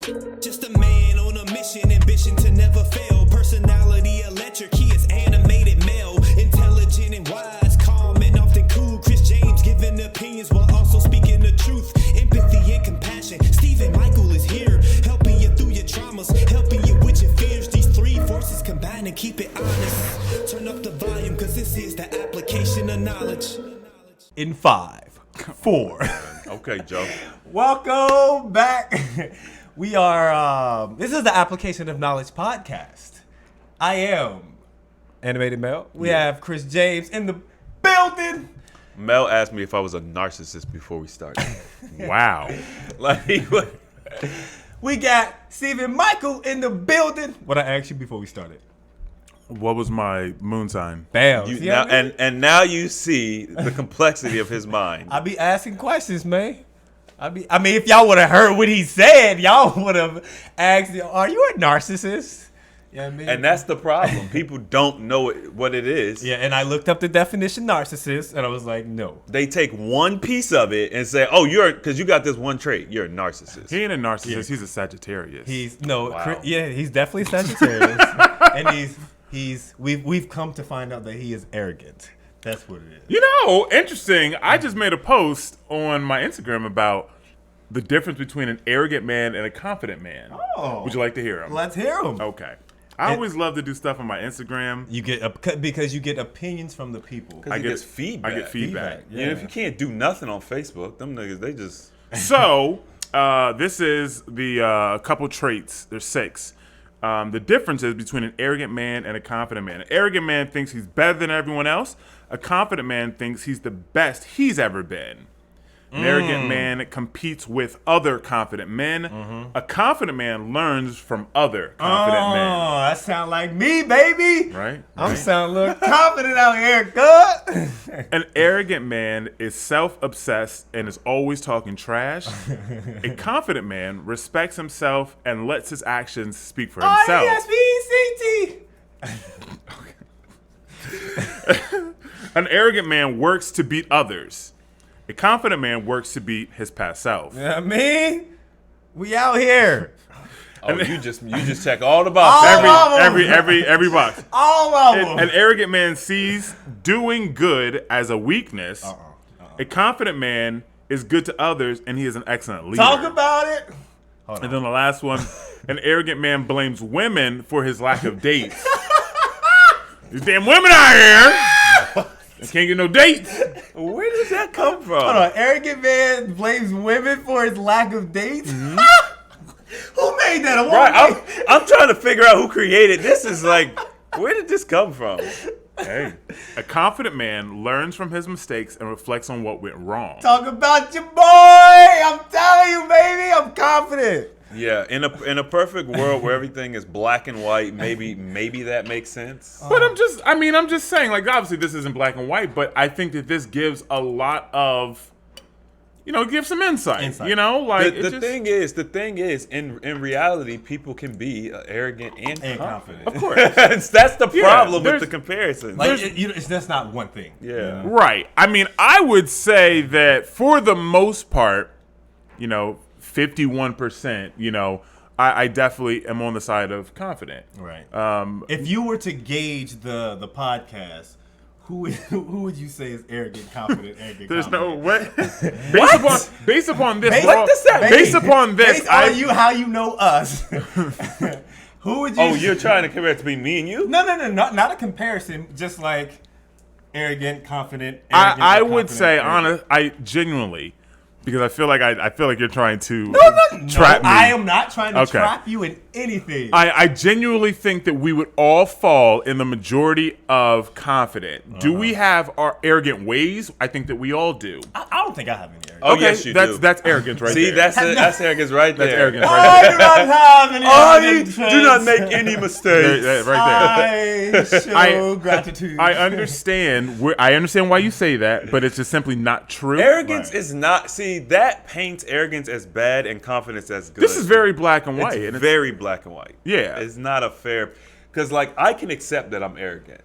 Just a man on a mission, ambition to never fail. Personality electric, he is animated male. Intelligent and wise, calm and often cool. Chris James giving opinions while also speaking the truth. Empathy and compassion, Stephen Michael is here. Helping you through your traumas, helping you with your fears. These three forces combine and keep it honest. Turn up the volume, cause this is the application of knowledge. In 5, 4. Okay, Joe. Welcome back. We are, this is the Application of Knowledge podcast. I am Animated Mel. We have Chris James in the building. Mel asked me if I was a narcissist before we started. Wow. Like, We got Stephen Michael in the building. What I asked you before we started. What was my moon sign? Bam. you, See now, what I mean? and now you see the complexity of his mind. I be asking questions, man. I mean, if y'all would have heard what he said, y'all would have asked, "Are you a narcissist?" Yeah, I mean, And that's the problem. People don't know what it is. yeah. And I looked up the definition narcissist, and I was like, no. They take one piece of it and say, "Oh, because you got this one trait. You're a narcissist." He ain't a narcissist. He's a Sagittarius. He's Wow. he's definitely Sagittarius, and we've come to find out that he is arrogant. That's what it is. You know, interesting. I just made a post on my Instagram about the difference between an arrogant man and a confident man. Oh. Would you like to hear him? Let's hear him. Okay. I always love to do stuff on my Instagram. You get because you get opinions from the people. I get feedback. I get feedback. You know, if you can't do nothing on Facebook, them niggas, they just... So, this is the couple traits. There's 6. The differences between an arrogant man and a confident man. An arrogant man thinks he's better than everyone else. A confident man thinks he's the best he's ever been. An arrogant man competes with other confident men. A confident man learns from other confident men. Oh, that sound like me, baby. Right? I'm Right? sounding a little confident out here, good. An arrogant man is self-obsessed and is always talking trash. A confident man respects himself and lets his actions speak for himself. R-E-S-P-E-C-T. An arrogant man works to beat others. A confident man works to beat his past self. You know what I mean? We out here. Oh, you just check all the boxes. All of 'em. Every box. All of them. An arrogant man sees doing good as a weakness. A confident man is good to others, and he is an excellent leader. Talk about it. And then the last one, an arrogant man blames women for his lack of dates. These damn women out here. I can't get no dates. Where does that come from? Hold on. Arrogant man blames women for his lack of dates. Mm-hmm. Who made that? A woman Right, made- I'm trying to figure out who created this. Is like, where did this come from? Hey, a confident man learns from his mistakes and reflects on what went wrong. Talk about your boy. I'm telling you, baby. I'm confident. Yeah, in a perfect world where everything is black and white, maybe that makes sense. But I'm just saying, like, obviously this isn't black and white, but I think that this gives a lot of, gives some insight. You know, like The thing is, in reality, people can be arrogant and confident. Of course. That's the problem with there's- the comparison. Like, that's not one thing. Yeah. Right. I mean, I would say that for the most part, 51%, I definitely am on the side of confident. Right. If you were to gauge the podcast, who would you say is arrogant, confident, There's no confident? way. Based upon this, Based- we're all- what does that mean? based upon this, Based on how you know us. Who would you? Oh, you're trying to compare it to be me and you? No, not a comparison. Just like arrogant, confident. I would say I genuinely, because I feel like you're trying to trap me. I am not trying to Okay. trap you in anything. I genuinely think that we would all fall in the majority of confident. Do we have our arrogant ways? I think that we all do. I don't think I have any arrogance. Oh, yes, you do. That's arrogance right See, there. that's arrogance right there. That's arrogance I right do not have any arrogance. Do not make any mistakes. there. Right there. I show gratitude. I understand why you say that, but it's just simply not true. Arrogance is not. See, that paints arrogance as bad and confidence as good. This is very black and white. It's and very black and white. Yeah. It's not a fair. Because, like, I can accept that I'm arrogant.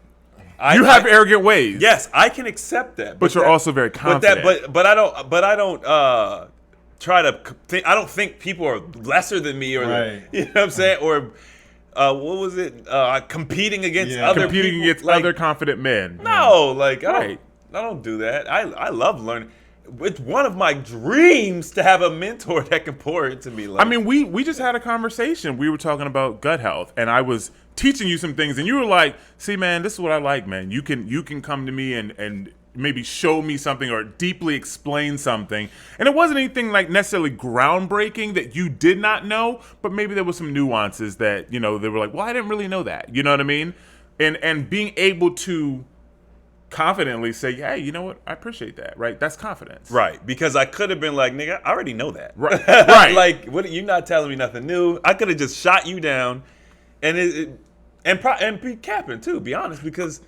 you have arrogant ways. Yes, I can accept that. But you're also very confident. But I don't. try to think. I don't think people are lesser than me, or Right. you know what I'm saying, or what was it? Competing against other Competing people. against Like, other confident men. No, like Right. I don't do that. I love learning. It's one of my dreams to have a mentor that can pour into me. Like, I mean, we just had a conversation. We were talking about gut health, and I was teaching you some things, and you were like, "See, man, this is what I like, man. You can come to me and maybe show me something or deeply explain something." And it wasn't anything like necessarily groundbreaking that you did not know, but maybe there was some nuances that, you know, they were like, "Well, I didn't really know that." You know what I mean? And being able to confidently say, "Hey, you know what? I appreciate that." Right? That's confidence. right, because I could have been like, "Nigga, I already know that." Right. Right. Like, what? You're not telling me nothing new. I could have just shot you down, and and be capping too. Be honest, because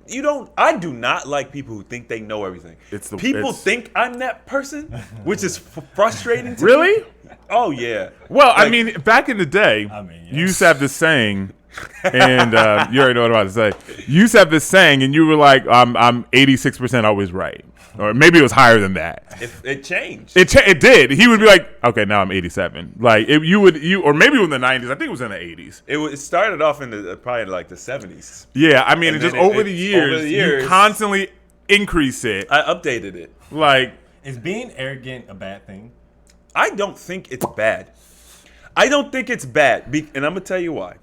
you don't. I do not like people who think they know everything. People think I'm that person, which is frustrating to me. Really? Oh yeah. Well, I Like- mean, back in the day, mean, yeah. you used to have this saying, and you already know what I'm about to say. You used to have this saying, and you were like, "I'm 86% always right," or maybe it was higher than that. It changed. It did. He would be like, "Okay, now I'm 87." Like or maybe in the 90s. I think it was in the 80s. It started off in the probably like the 70s. Yeah, I mean, And just then over the years, you constantly increase it. I updated it. Like, Is being arrogant a bad thing? I don't think it's bad. I don't think it's bad, and I'm gonna tell you why.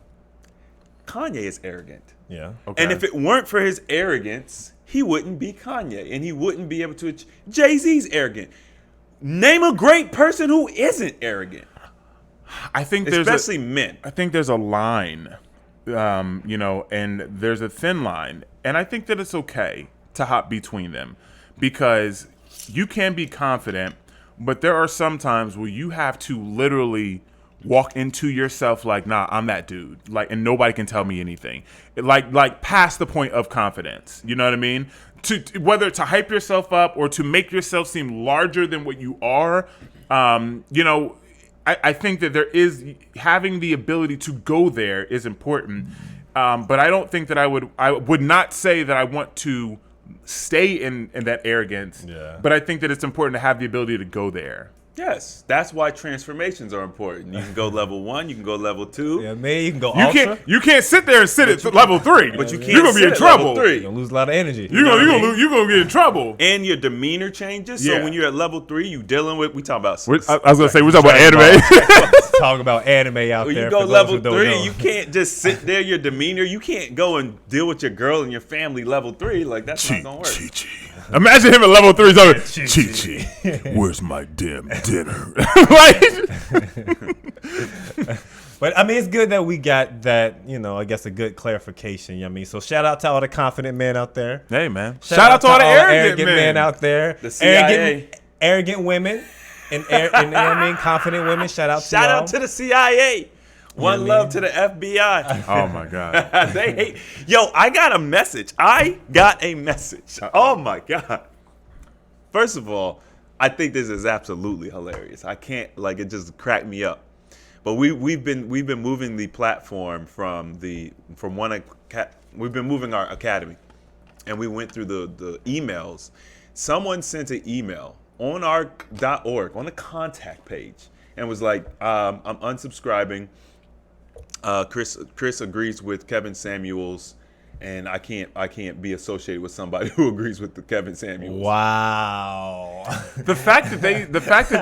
Kanye is arrogant, Yeah. okay. and if it weren't for his arrogance, he wouldn't be Kanye, and he wouldn't be able to. Jay-Z's arrogant. Name a great person who isn't arrogant, I think especially men. I think there's a line, you know, and there's a thin line. And I think that it's okay to hop between them because you can be confident, but there are some times where you have to literally walk into yourself like, nah, I'm that dude. Like, and nobody can tell me anything. Like past the point of confidence. You know what I mean? To whether to hype yourself up or to make yourself seem larger than what you are, you know, I think that there is having the ability to go there is important. But I don't think that I would not say that I want to stay in that arrogance. Yeah. But I think that it's important to have the ability to go there. Yes, that's why transformations are important. You can go level 1, you can go level 2. Yeah, man, you can go You ultra. can't sit there and sit at level 3. But you can't You're gonna be sit in at level trouble. 3. You're gonna lose a lot of energy. You're gonna be in trouble. And your demeanor changes. Yeah. So when you're at level 3, you dealing with. We talking about. I was gonna say we're talking about anime. Talk about anime out When there. you go for those level who don't 3, know. you can't just sit there. Your demeanor. You can't go and deal with your girl and your family level 3. Like that's not gonna work. Imagine him at level 3. He's like, Chi-Chi. Chi-Chi, where's my damn dinner? Like, But I mean, it's good that we got that. You know, I guess a good clarification. You know what I mean, so shout out to all the confident men out there. hey man, shout out to all the arrogant men out there. The CIA. Arrogant women, and you know what I mean, confident women. Shout out to Shout y'all. out to the CIA. One love to the FBI. Oh my god. They hate. Yo, I got a message. Oh my god. First of all, I think this is absolutely hilarious. I can't it just cracked me up. But we've been moving the platform we've been moving our academy, and we went through the emails. Someone sent an email on our .org on the contact page and was like, I'm unsubscribing. Chris agrees with Kevin Samuels, and I can't be associated with somebody who agrees with the Kevin Samuels. Wow. The fact that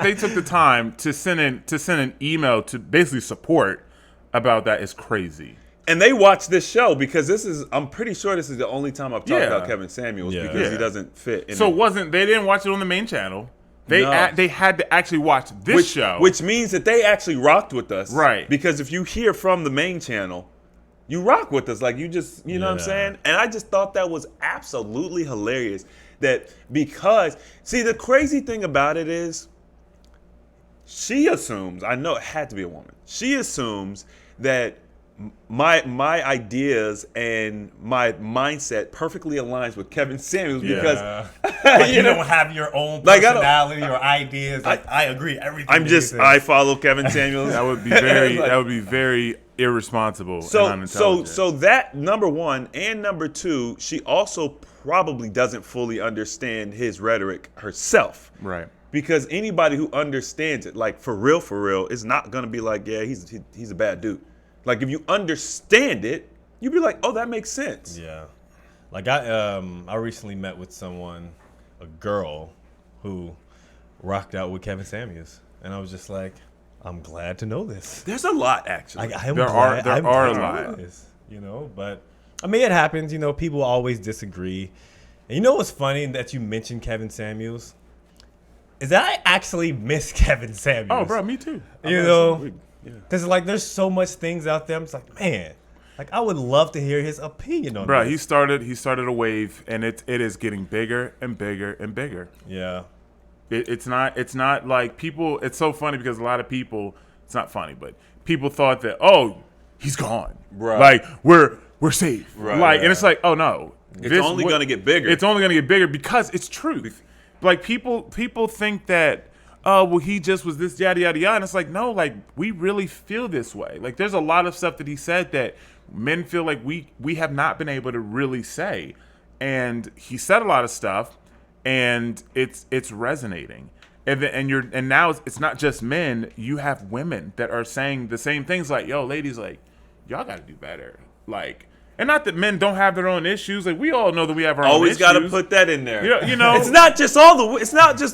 they took the time to send an email to basically support about that is crazy. And they watch this show because I'm pretty sure this is the only time I've talked about Kevin Samuels because he doesn't fit in So it. they didn't watch it on the main channel. They No. they had to actually watch this show. Which means that they actually rocked with us. Right. Because if you hear from the main channel, you rock with us. Like you just, you know what I'm Yeah. saying? And I just thought that was absolutely hilarious. That because, see, the crazy thing about it is she assumes, I know it had to be a woman. She assumes that my ideas and my mindset perfectly aligns with Kevin Samuels because Like you know, don't have your own Like, I don't- personality or ideas. Like, I agree. Everything. I follow Kevin Samuels. that would be very irresponsible and So unintelligent. that number one, and number two, she also probably doesn't fully understand his rhetoric herself. Right. Because anybody who understands it, like for real, is not gonna be like, yeah, he's a bad dude. Like if you understand it, you'd be like, oh, that makes sense. Yeah. Like I recently met with someone, a girl, who rocked out with Kevin Samuels, and I was just like, I'm glad to know this. There's a lot actually. I'm There glad, are I'm a glad to lot. know this, you know. But I mean, it happens. You know, people always disagree. And you know what's funny that you mentioned Kevin Samuels is that I actually miss Kevin Samuels. Oh, bro, me too. You know, because like there's so much things out there. I'm just like, man, like I would love to hear his opinion on Bro, this. he started a wave, and it is getting bigger and bigger and bigger. Yeah. It's not like people. It's so funny because a lot of people. It's not funny, but people thought that he's gone. Right. Like we're safe. Right. Like and it's like no. It's only gonna get bigger. It's only gonna get bigger because it's truth. Like people think that well he just was this yada yada yada, and it's like no, like we really feel this way. Like there's a lot of stuff that he said that men feel like we have not been able to really say, and he said a lot of stuff, and it's resonating. And now it's not just men. You have women that are saying the same things. Like, yo, ladies, like, y'all got to do better. Like, and not that men don't have their own issues. Like, we all know that we have our own Always issues. got to put that in there. You know, it's not just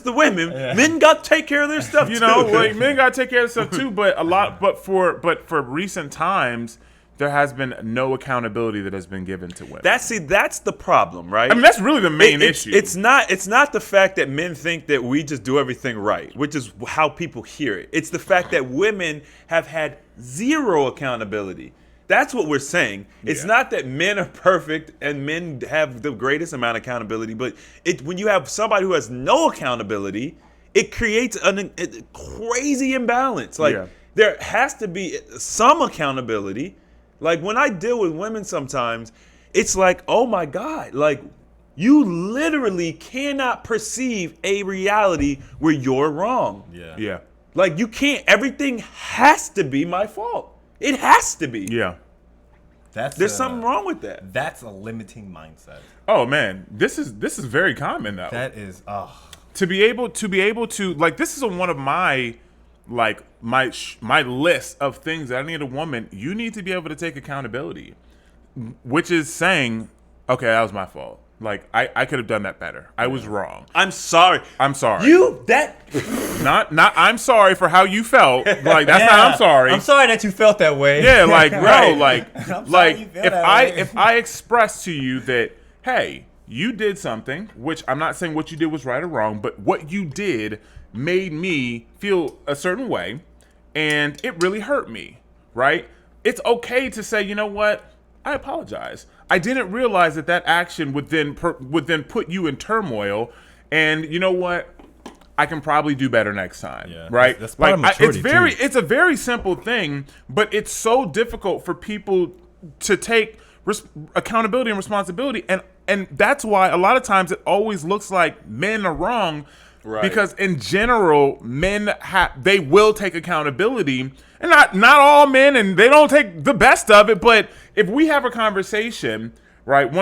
the women. Men got to take care of their stuff you too. know, like men got to take care of stuff too. But for recent times, there has been no accountability that has been given to women. That's the problem, right? I mean, that's really the main issue. It's not the fact that men think that we just do everything right, which is how people hear it. It's the fact that women have had zero accountability. That's what we're saying. It's not that men are perfect and men have the greatest amount of accountability, but when you have somebody who has no accountability, it creates a crazy imbalance. Like there has to be some accountability. Like when I deal with women sometimes, it's like, oh my God, like you literally cannot perceive a reality where you're wrong. Yeah. Like you can't, everything has to be my fault. It has to be. Yeah. There's something wrong with that. That's a limiting mindset. Oh man, this is very common though. That is to be able to like this is one of my like my list of things that I need a woman. You need to be able to take accountability, which is saying, okay, that was my fault. Like I could have done that better. I was wrong. I'm sorry. I'm sorry. Not I'm sorry for how you felt. Like that's not I'm sorry. I'm sorry that you felt that way. Yeah, like bro, Right. like you feel if that I way. if I express to you that hey, you did something, which I'm not saying what you did was right or wrong, but what you did made me feel a certain way, and it really hurt me. Right? It's okay to say, you know what? I apologize. I didn't realize that action would then put you in turmoil, and you know what? I can probably do better next time. Yeah. Right? That's part of maturity, it's a very simple thing, but it's so difficult for people to take accountability and responsibility, and that's why a lot of times it always looks like men are wrong. Right. Because in general, men they will take accountability, and not all men, and they don't take the best of it. But if we have a conversation, right,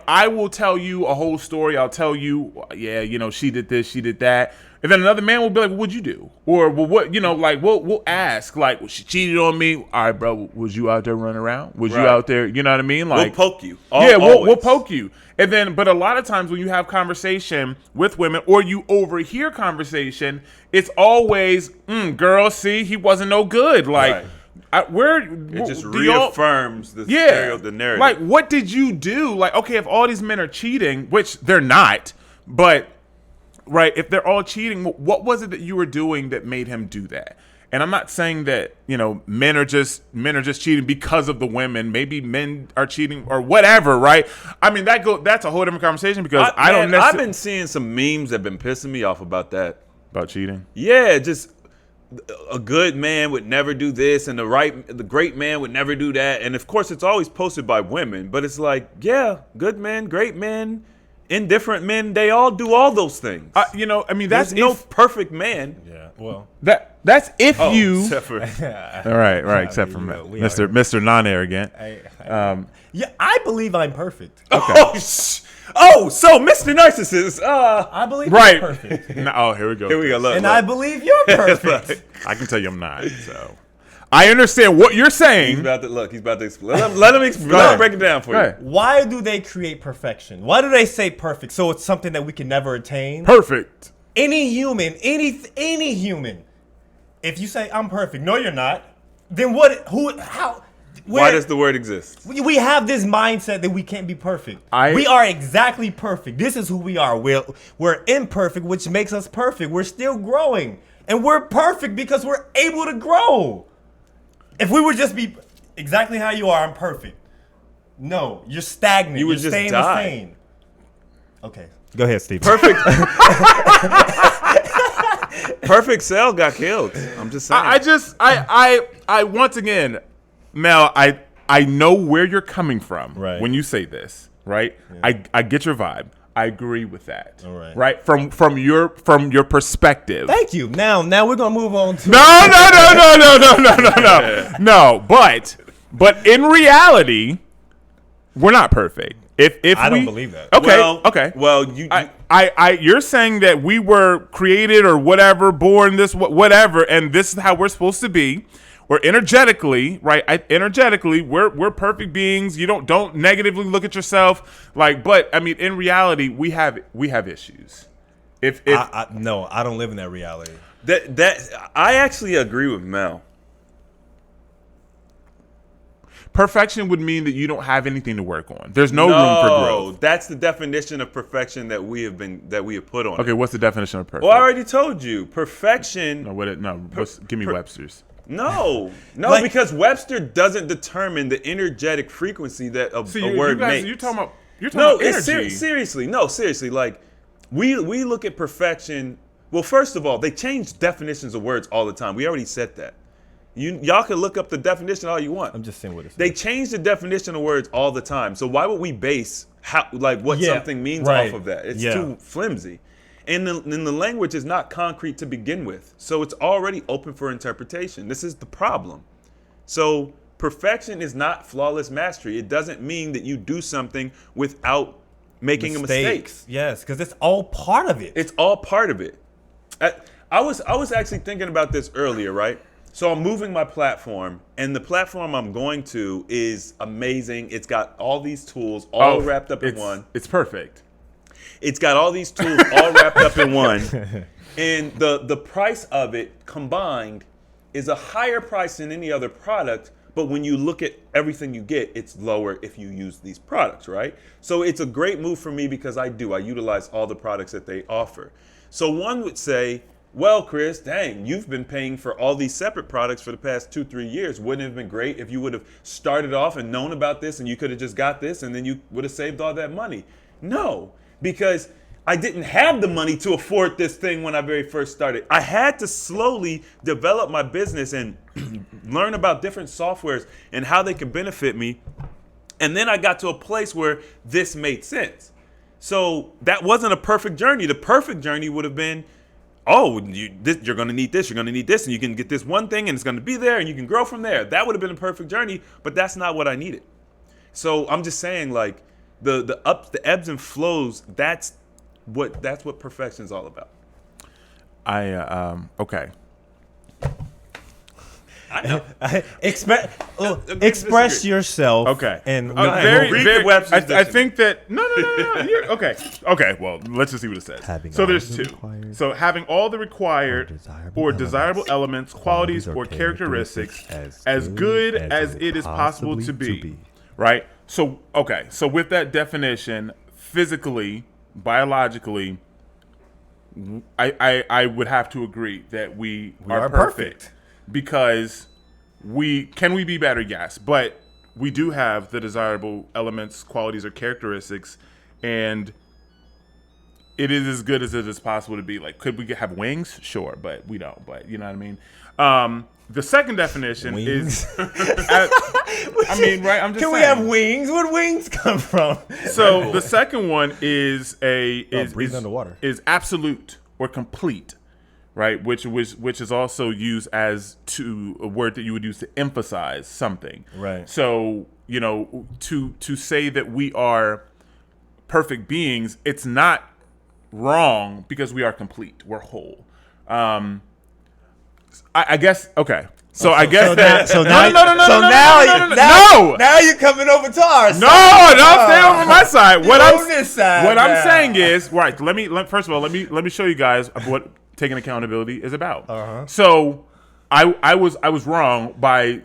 I will tell you a whole story. I'll tell you, yeah, she did this, she did that, and then another man will be like, well, what'd you do? Or well, what, like we'll ask, like, well, she cheated on me. All right, bro, was you out there running around? Was you out there? You know what I mean? Like we'll poke you. We'll poke you. And then, but a lot of times when you have conversation with women or you overhear conversation, it's always, girl, see, he wasn't no good. Like, it just reaffirms the narrative. Like, what did you do? Like, okay, if all these men are cheating, which they're not, but, right, if they're all cheating, what was it that you were doing that made him do that? And I'm not saying that, men are just cheating because of the women. Maybe men are cheating or whatever, right? I mean, that's a whole different conversation because I've been seeing some memes that have been pissing me off about that. About cheating? Yeah, just a good man would never do this and the great man would never do that. And of course, it's always posted by women, but it's like, yeah, good men, great men, indifferent men, they all do all those things. That's There's no perfect man. Yeah. Well. That's if you. Except for All right, except for we Mr. Non-arrogant. Yeah, I believe I'm perfect. Oh, so Mr. Narcissist. I believe Right. I'm perfect. Oh, here we go. Here we go. Look, And look. I believe you're perfect. I can tell you I'm not. So I understand what you're He's saying. about to look. He's about to explain. Let him break it down for Right. you. Why do they create perfection? Why do they say perfect? So it's something that we can never attain? Perfect. Any human, any human, if you say I'm perfect, no, you're not. Then what? Who? How? Why does the word exist? We have this mindset that we can't be perfect. I- We are exactly perfect. This is who we are. We're imperfect, which makes us perfect. We're still growing, and we're perfect because we're able to grow. If we would just be exactly how you are, I'm perfect. No, you're stagnant. You would You're just staying die. the same. Okay, go ahead, Steve. Perfect. Perfect Cell got killed. I'm just saying. I once again, Mel, I know where you're coming from Right. when you say this, right? I get your vibe. I agree with that. All right. Right? From your perspective. Thank you. Now we're gonna move on to No. No, but in reality, we're not perfect. If I don't we- believe that. Okay. Well, okay. Well, you You're saying that we were created or whatever, born this, whatever, and this is how we're supposed to be. We're energetically, right? Energetically, we're perfect beings. You don't negatively look at yourself, like. But I mean, in reality, we have issues. If No, I don't live in that reality. that I actually agree with Mel. perfection would mean that you don't have anything to work on. There's no room for growth. That's the definition of perfection that we have put on. Okay, what's the definition of perfect? Well, I already told you. Perfection. Give me Webster's. No, Like- because Webster doesn't determine the energetic frequency that a word makes. You're talking about No, energy. it's seriously. No, seriously. Like we look at perfection. Well, first of all, they change definitions of words all the time. We already said that. Y'all can look up the definition all you want. I'm just saying what it They says. change the definition of words all the time. So why would we base what Yeah, something means right. off of that? It's Yeah. too flimsy. And the language is not concrete to begin with. So it's already open for interpretation. This is the problem. So perfection is not flawless mastery. It doesn't mean that you do something without making a mistake. Mistakes. Yes, because it's all part of it. It's all part of it. I was actually thinking about this earlier, right? So I'm moving my platform, and the platform I'm going to is amazing. It's got all these tools all wrapped up in one. It's perfect. It's got all these tools all wrapped up in one. And the price of it combined is a higher price than any other product. But when you look at everything you get, it's lower if you use these products, right? So it's a great move for me because I utilize all the products that they offer. So one would say, well, Chris, dang, you've been paying for all these separate products for the past 2-3 years. Wouldn't it have been great if you would have started off and known about this and you could have just got this and then you would have saved all that money? No, because I didn't have the money to afford this thing when I very first started. I had to slowly develop my business and learn about different softwares and how they can benefit me. And then I got to a place where this made sense. So that wasn't a perfect journey. The perfect journey would have been, you're going to need this, you're going to need this, and you can get this one thing and it's going to be there and you can grow from there. That would have been a perfect journey, but that's not what I needed. So I'm just saying, like, the ebbs and flows, that's what perfection is all about. Okay. I know. Express yourself. Okay. And Read the Webster's I definition. think that no. You're, okay. Okay. Well, let's just see what it says. Having So all there's the two. required So having all the required or desirable elements, qualities, or characteristics as good as it is possible to be. Right. So okay. So with that definition, physically, biologically, I would have to agree that we are perfect. Because can we be better? Yes, but we do have the desirable elements, qualities, or characteristics, and it is as good as it is possible to be. Like, could we have wings? Sure, but we don't. But you know what I mean. The second definition is, I mean, right? I'm just can we saying. have wings? Where'd wings come from? So the second one is breathe underwater. is absolute or complete, right? Which is also used as a word that you would use to emphasize something. Right. So, to say that we are perfect beings, it's not wrong because we are complete. We're whole. I guess, okay. So I guess now you're coming over to our side. No, stay over my side. What on this side I'm now. saying is, right, first of all, let me show you guys what taking accountability is about. So I was wrong by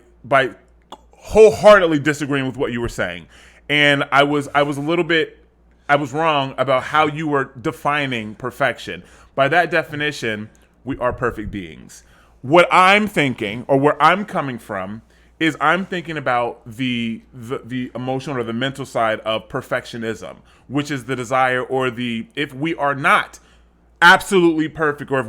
wholeheartedly disagreeing with what you were saying. And I was wrong about how you were defining perfection. By that definition, we are perfect beings. What I'm thinking, or where I'm coming from, is I'm thinking about the emotional or the mental side of perfectionism, which is the desire or if we are not absolutely perfect, or if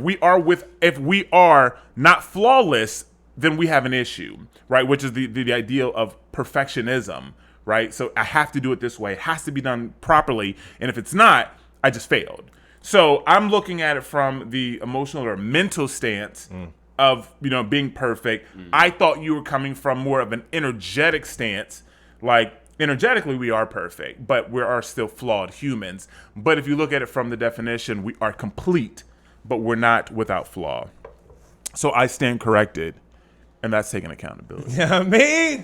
we are not flawless, then we have an issue, right? Which is the ideal of perfectionism, right? So I have to do it this way. It has to be done properly. And if it's not, I just failed. So I'm looking at it from the emotional or mental stance of, being perfect. I thought you were coming from more of an energetic stance. Like, energetically, we are perfect, but we are still flawed humans. But if you look at it from the definition, we are complete, but we're not without flaw. So I stand corrected, and that's taking accountability. Yeah, me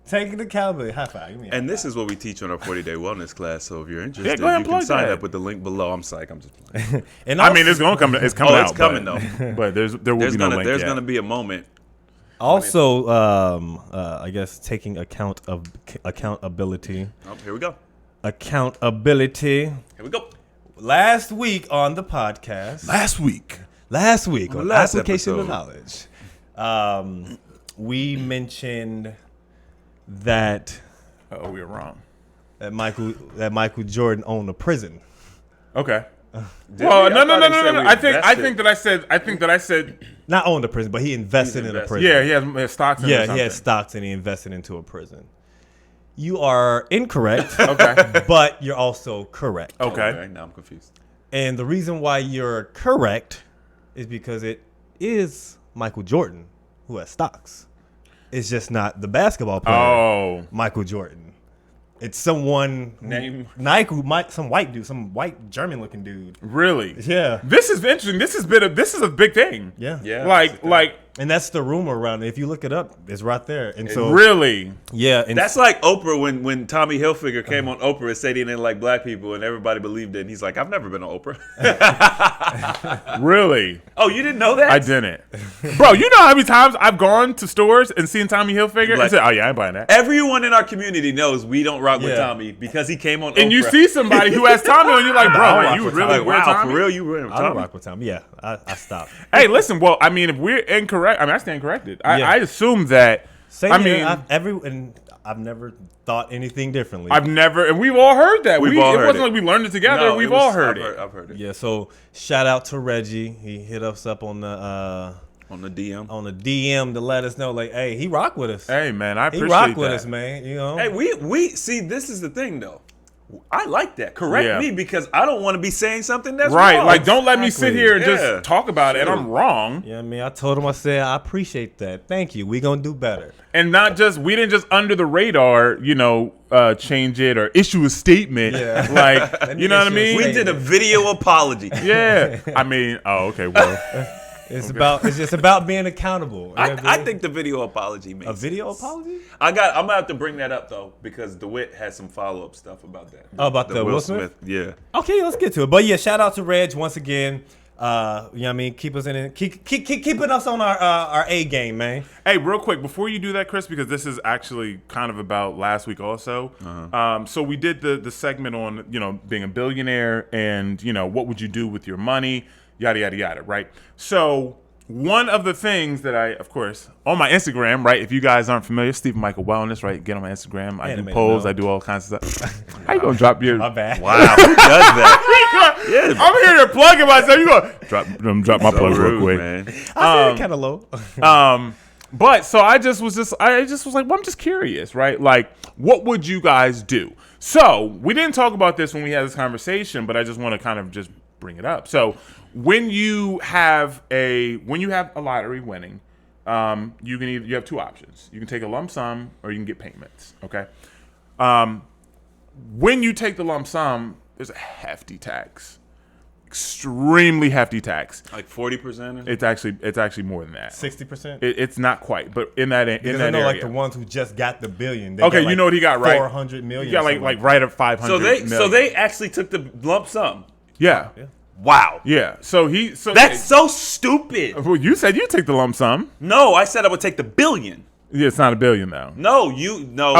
taking accountability. High five. Give me a And high this is what we teach on our 40-day wellness class. So if you're interested, Yeah, go ahead and you can plug sign that. up with the link below. I'm psyched. I'm just playing. And I mean, it's gonna come. It's coming Oh, out. it's coming, but, though. But there will be no link There's yet. gonna be a moment. Also, I guess taking accountability. Oh, here we go. Accountability. Here we go. Last week on the podcast. Last week. On last application of episode. knowledge. We mentioned that Oh, we were wrong. Michael Jordan owned a prison. Okay. Did Well, we? no. thought he said we I invested. think that I said. Not owned a prison, but he invested in a invested. prison. Yeah, he has stocks in it or Yeah, he something. had stocks and he invested into a prison. You are incorrect, Okay. but you're also correct. Okay. Now I'm confused. And the reason why you're correct is because it is Michael Jordan who has stocks. It's just not the basketball player, Oh. Michael Jordan. It's someone Name. some white dude, some white German-looking dude. Really? Yeah, This is interesting. This is a big thing. yeah, Yeah. Like And that's the rumor around it. If you look it up, it's right there. And so, really. yeah, and That's like Oprah when Tommy Hilfiger came on Oprah and said he didn't like black people and everybody believed it. And he's like, I've never been on Oprah. Really. Oh, you didn't know that? I didn't. Bro, you know how many times I've gone to stores and seen Tommy Hilfiger and Like- said, oh yeah, I ain't buying that. Everyone in our community knows we don't rock with Yeah. Tommy because he came on And Oprah. you see somebody who has Tommy and you're like, I bro, rock you with really like, wear wow, Tommy? for real, you wear I don't Tommy? rock with Tom. Yeah, I stopped. Hey, listen, well, I mean, if we're incorrect, I mean, I stand corrected. Yeah. I assume that, Same I here. mean, I've never thought anything differently. I've never, and we've all heard that. We've all it heard wasn't it. like we learned it together. No, We've it was- all heard it. I've heard it. Yeah, so shout out to Reggie. He hit us up on the On the DM. DM to let us know, like, hey, he rock with us. Hey, man, I he appreciate rock that. with us, man. You know. Hey, we see. This is the thing, though. I like that. Correct Yeah. me because I don't want to be saying something that's Right, wrong. like don't let me sit Exactly. here and Yeah. just talk about it and I'm wrong. Yeah, I mean, I told him, I said, I appreciate that. Thank you. We gonna do better. And not just, we didn't just under the radar, change it or issue a statement. Yeah. Like, Let me you know what I issue a mean? We did a video apology. Yeah. I mean, oh, okay, well. It's just about being accountable. I think the video apology makes a video sense. apology. I'm gonna have to bring that up though because DeWitt has some follow up stuff about that. Oh, about the Will Smith? Yeah. Okay, let's get to it. But yeah, shout out to Reg once again. You know what I mean? Keep us keeping us on our A game, man. Hey, real quick, before you do that, Chris, because this is actually kind of about last week also. So we did the segment on, being a billionaire and, what would you do with your money, yada, yada, yada, right? So one of the things that I, of course, on my Instagram, right, if you guys aren't familiar, Stephen Michael Wellness, right, get on my Instagram. I do Animated polls. Mel. I do all kinds of stuff. How you going to drop your... My bad. Wow. Who does that? Yeah. I'm here to plug myself. You go drop my So plug real rude, quick. man. I said it kind of low. But so I just was like, well, I'm just curious, right? Like, what would you guys do? So we didn't talk about this when we had this conversation, but I just want to kind of just bring it up. So when you have a lottery winning, you have two options. You can take a lump sum or you can get payments. Okay. When you take the lump sum, there's a hefty tax, extremely hefty tax. Like 40%. It's actually more than that. 60%. It's not quite, but in that Because I know area. like the ones who just got the billion. They Okay, got, like, you know what he got right? 400 million. He got like right at 500. So they actually took the lump sum. yeah. Wow. Yeah. So That's so stupid. well, you said you take the lump sum. No, I said I would take the billion. Yeah, it's not $1 billion though. No.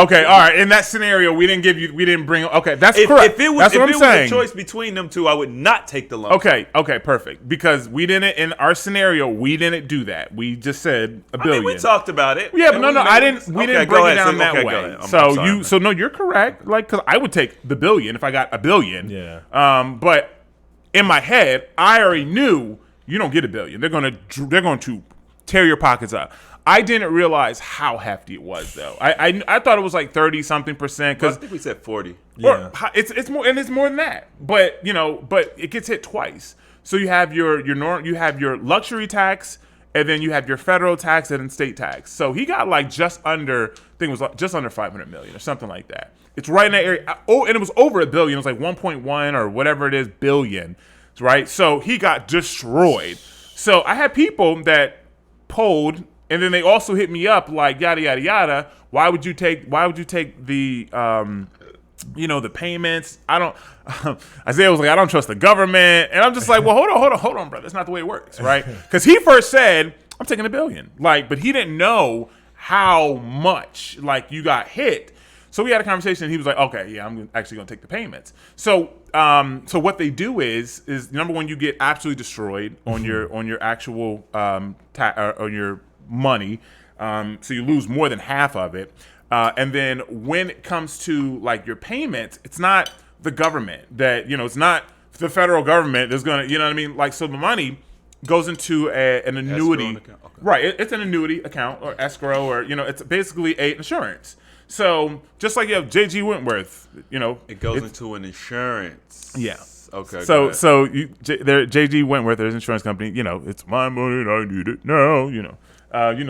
Okay, all right. In that scenario, we didn't bring. Okay, that's If, correct. if it was, that's what if I'm it saying. was a choice between them two, I would not take the lump. Okay, perfect. Because we didn't in our scenario, we didn't do that. We just said $1 billion. I mean, we talked about it. Yeah, but And no, we I made- didn't. We Okay, didn't go break it ahead. down So- that okay, go way. ahead. I'm sorry, man. No, you're correct. Like, because I would take the billion if I got $1 billion. Yeah. But in my head, I already knew you don't get $1 billion. They're going to tear your pockets up. I didn't realize how hefty it was though. I thought it was like 30-something%. I Because think we said 40. Yeah. it's more, and it's more than that. But but it gets hit twice. So you have you have your luxury tax, and then you have your federal tax and then state tax. So he got like just under, I think it was like just under 500 million or something like that. It's right in that area. Oh, and it was over $1 billion. It was like 1.1 or whatever it is billion, right? So he got destroyed. So I had people that polled, and then they also hit me up like yada yada yada. Why would you take the the payments? I don't. Isaiah was like, I don't trust the government, and I'm just like, well, hold on, brother. That's not the way it works, right? Because he first said, I'm taking $1 billion, but he didn't know how much you got hit. So we had a conversation, and he was like, okay, yeah, I'm actually going to take the payments. So what they do is number one, you get absolutely destroyed on your actual on your money. So you lose more than half of it. And then when it comes to your payments, it's not the government that, it's not the federal government that's going to, you know what I mean? So the money goes into an annuity. account. Okay. Right. It's an annuity account or escrow or, it's basically an insurance. So just like you have JG Wentworth, It goes into an insurance. Yeah. Okay. So JG Wentworth, there's an insurance company. It's my money and I need it now. You know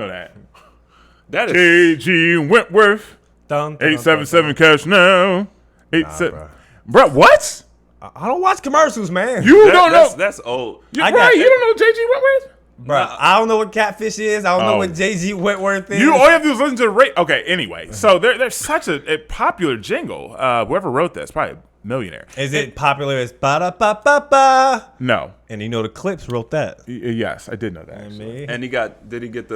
that. that is JG Wentworth, Dun, dun, 877 cash now. bro. Bro, what? I don't watch commercials, man. You don't know? That's old. You, I right? got You it. don't know JG Wentworth? Bro, I don't know what catfish is. I don't know Oh. what JG Wentworth is. All you have to do is listen to the rate. Okay, anyway. So there's such a popular jingle. Whoever wrote this, probably a millionaire. Is it popular as ba-da-ba-ba-ba? No. And the Clips wrote that. Yes, I did know that. actually. And did he get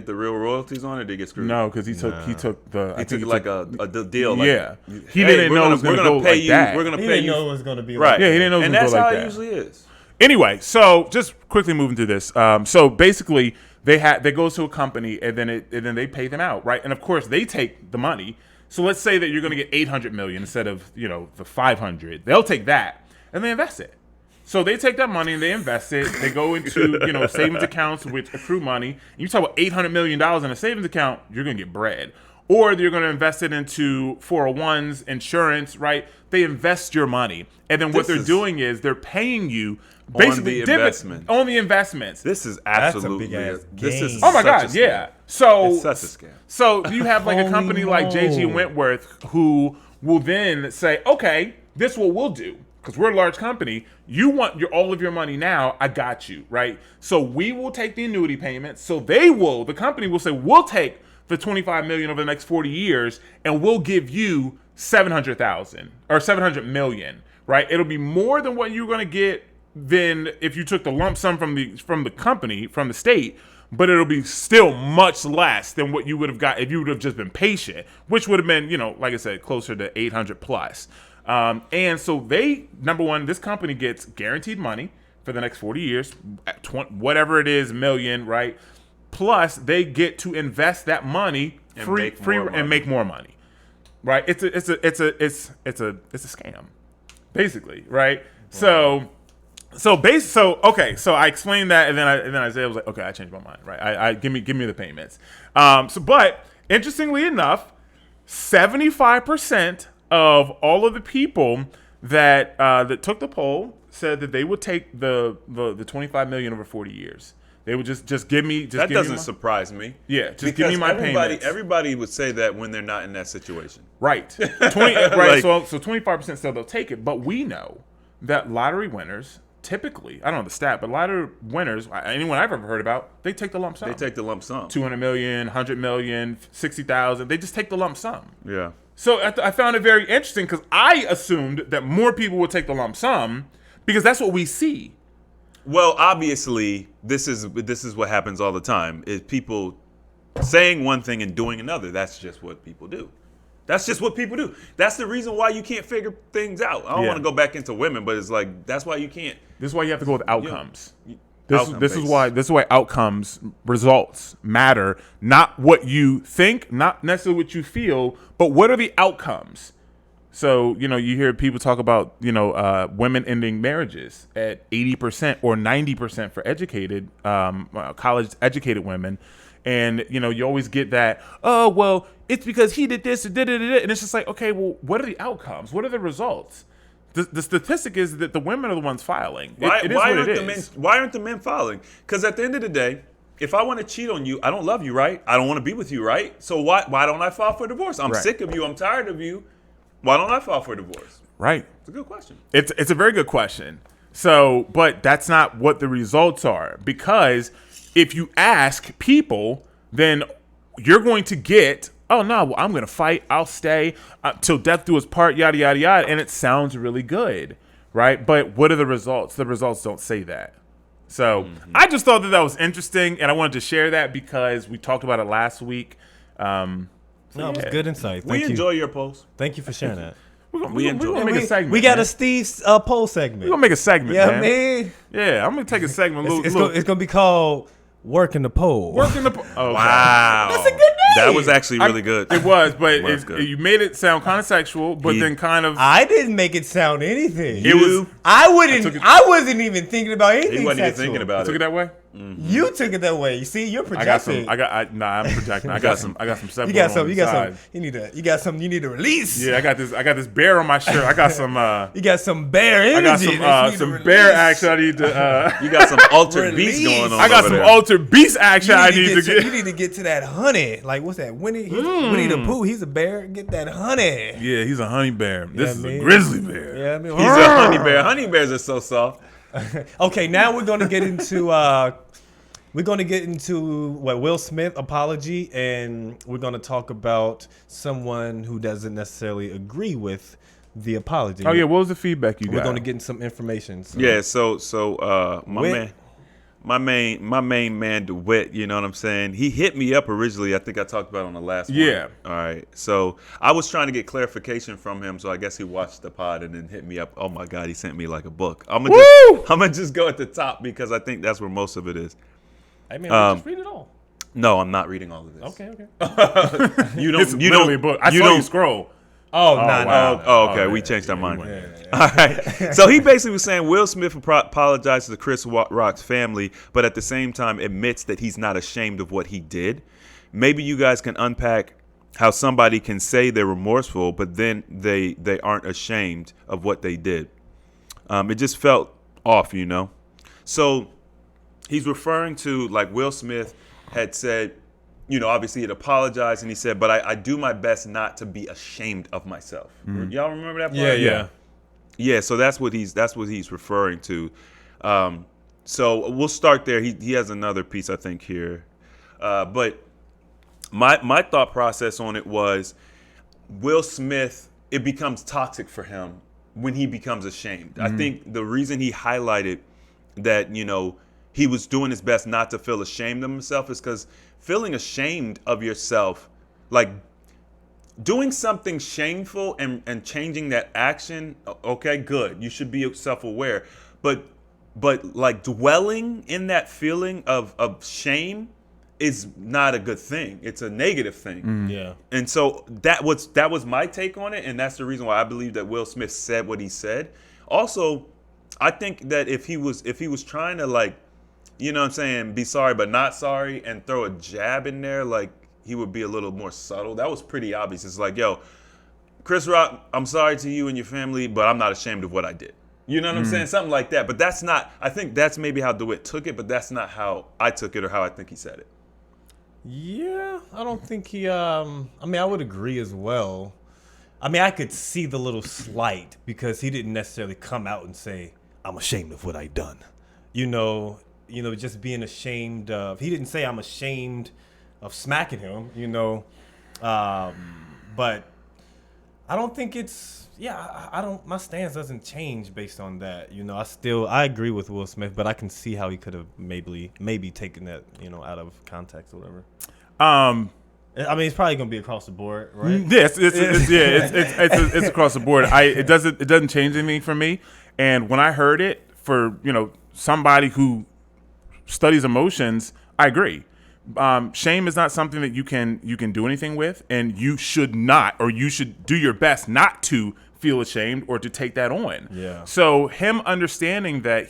the real royalties on it? Or did he get screwed? No, because he took the. He took it like a deal. Like, Yeah. He hey, didn't we're know it gonna- was going to we're go gonna pay like you. that. We're gonna He pay didn't you. know it was going to be Right. like Yeah, he didn't know it was And gonna that's go like how that. it usually is. Anyway, so just quickly moving through this. So basically, they go to a company and then they pay them out, right? And of course, they take the money. So let's say that you're going to get 800 million instead of the 500. They'll take that and they invest it. So they take that money and they invest it. They go into savings accounts which accrue money. You talk about $800 million in a savings account, you're going to get bread. Or you're going to invest it into 401s, insurance, right? They invest your money. And then what This they're is- doing is they're paying you On basically the dividends investment. on the investments. This is a absolutely. big-ass This is. game. Oh my such a God, scam. yeah. So It's such a scam. So you have like a Holy company like JG moly. Wentworth who will then say, okay, this is what we'll do. Because we're a large company, you want all of your money now, I got you, right? So we will take the annuity payments. So the company will say, we'll take the 25 million over the next 40 years and we'll give you 700,000 or 700 million, right? It'll be more than what you're going to get than if you took the lump sum from the company, from the state, but it'll be still much less than what you would have got if you would have just been patient, which would have been, like I said, closer to 800 plus. And so number one, this company gets guaranteed money for the next 40 years, whatever it is, million, right? Plus they get to invest that money And free make more money. and make more money, right? It's a scam, basically, right? So I explained that, and then Isaiah was like, okay, I changed my mind, right? I give me the payments. But interestingly enough, 75% of all of the people that took the poll said that they would take the 25 million over 40 years. They would just give me That doesn't surprise me. Yeah, just Because give me my payments. everybody would say that when they're not in that situation. Right. 20, right. Like- so 25% still they'll take it, but we know that lottery winners typically, I don't know the stat, but lottery winners, anyone I've ever heard about, they take the lump sum. They take the lump sum. 200 million, 100 million, 60,000. They just take the lump sum. Yeah. So I found it very interesting because I assumed that more people would take the lump sum because that's what we see. Well, obviously, this is what happens all the time. Is people saying one thing and doing another. That's just what people do. That's just what people do. That's the reason why you can't figure things out. I don't Yeah. want to go back into women, but it's like that's why you can't. This is why you have to go with outcomes. Outcome This is based. why outcomes, results matter. Not what you think, not necessarily what you feel, but what are the outcomes? So, you hear people talk about, women ending marriages at 80% or 90% for educated, college educated women. And, you always get that, oh, well, it's because he did this and did it. And it's just like, okay, well, what are the outcomes? What are the results? The statistic is that the women are the ones filing. It is what it is. Why aren't the men filing? Because at the end of the day, if I want to cheat on you, I don't love you, right? I don't want to be with you, right? So why don't I file for divorce? I'm Right. sick of you. I'm tired of you. Why don't I file for divorce? Right. It's a good question. It's a very good question. So, but that's not what the results are, because if you ask people, then you're going to get, oh no, well, I'm going to fight. I'll stay till death do us part, yada, yada, yada. And it sounds really good, right? But what are the results? The results don't say that. So I just thought that was interesting, and I wanted to share that because we talked about it last week. No, it was good insight. We Thank enjoy you. your post. Thank you for sharing that. We're We enjoy gonna make a segment. We got man. a Steve's poll segment. We're gonna make a segment, Yeah, man. man. Yeah, I'm gonna take a segment. It's gonna be called Working the Poll. Working the. Okay. Wow. That's a good name. That was actually really good. It was, but It was good. you made it sound kind of sexual, but He- then kind of. I didn't make it sound anything. It was. I wasn't even thinking about anything. He wasn't even sexual. thinking about Took it it. that way. You took it that way. You see, you're I got some. projecting. I'm projecting. I got some stuff. You got going some. on You the got side. some. You got something you need to release. Yeah, I got this bear on my shirt. I got some. You got some bear energy. I got that you need to some release. bear action. I need to. You got some altered beats Release. going on. I got over some there. altered beast action. I need to get. You need to get to that honey. Like what's that? Winnie the Pooh. He's a bear. Get that honey. Yeah, he's a honey bear. This is man. a grizzly bear. Yeah, I mean, He's a honey bear. Honey bears are so soft. Okay, now we're gonna get into Will Smith apology, and we're gonna talk about someone who doesn't necessarily agree with the apology. Oh yeah, what was the feedback you got? we're gonna get into some information. So. Yeah. So Wit. my main man DeWitt, you know what I'm saying? He hit me up originally. I think I talked about it on the last one. Yeah. All right. So I was trying to get clarification from him. So I guess he watched the pod and then hit me up. Oh my God, he sent me like a book. I'm gonna just go at the top because I think that's where most of it is. Hey man, just read it all. No, I'm not reading all of this. Okay. You It's don't. You literally don't. a book. I you saw don't. you scroll. Oh, wow. Oh, okay. Oh, we yeah, changed our yeah, mind. we went. All right. So he basically was saying Will Smith apologized to Chris Rock's family, but at the same time admits that he's not ashamed of what he did. Maybe you guys can unpack how somebody can say they're remorseful, but then they aren't ashamed of what they did. It just felt off, you know. So he's referring to, like, Will Smith had said, you know, obviously he'd apologized and he said, but I do my best not to be ashamed of myself. Y'all remember that part? Yeah. Yeah, so that's what he's referring to. So we'll start there. He has another piece, I think, here. But my thought process on it was Will Smith, it becomes toxic for him when he becomes ashamed. I think the reason he highlighted that, you know, he was doing his best not to feel ashamed of himself is because feeling ashamed of yourself, like doing something shameful and changing that action, okay, good. You should be self-aware. But like dwelling in that feeling of shame is not a good thing. It's a negative thing. Yeah. And so that was my take on it, and that's the reason why I believe that Will Smith said what he said. Also, I think that if he was trying to, like, you know what I'm saying, be sorry but not sorry and throw a jab in there, like, he would be a little more subtle. That was pretty obvious. It's like, yo, Chris Rock, I'm sorry to you and your family, but I'm not ashamed of what I did. You know what I'm saying? Something like that. But that's not, I think that's maybe how DeWitt took it, but that's not how I took it or how I think he said it. Yeah, I don't think he. I mean, I would agree as well. I mean, I could see the little slight because he didn't necessarily come out and say, "I'm ashamed of what I done." You know, just being ashamed of. He didn't say, "I'm ashamed of smacking him." You know, but I don't think it's. Yeah, I don't. My stance doesn't change based on that. You know, I agree with Will Smith, but I can see how he could have maybe taken that, out of context or whatever. I mean, it's probably gonna be across the board, right? Yes, it's across the board. It doesn't change anything for me. And when I heard it, for somebody who studies emotions, I agree. Shame is not something that you can do anything with, and you should not, or you should do your best not to feel ashamed or to take that on. Yeah. So him understanding that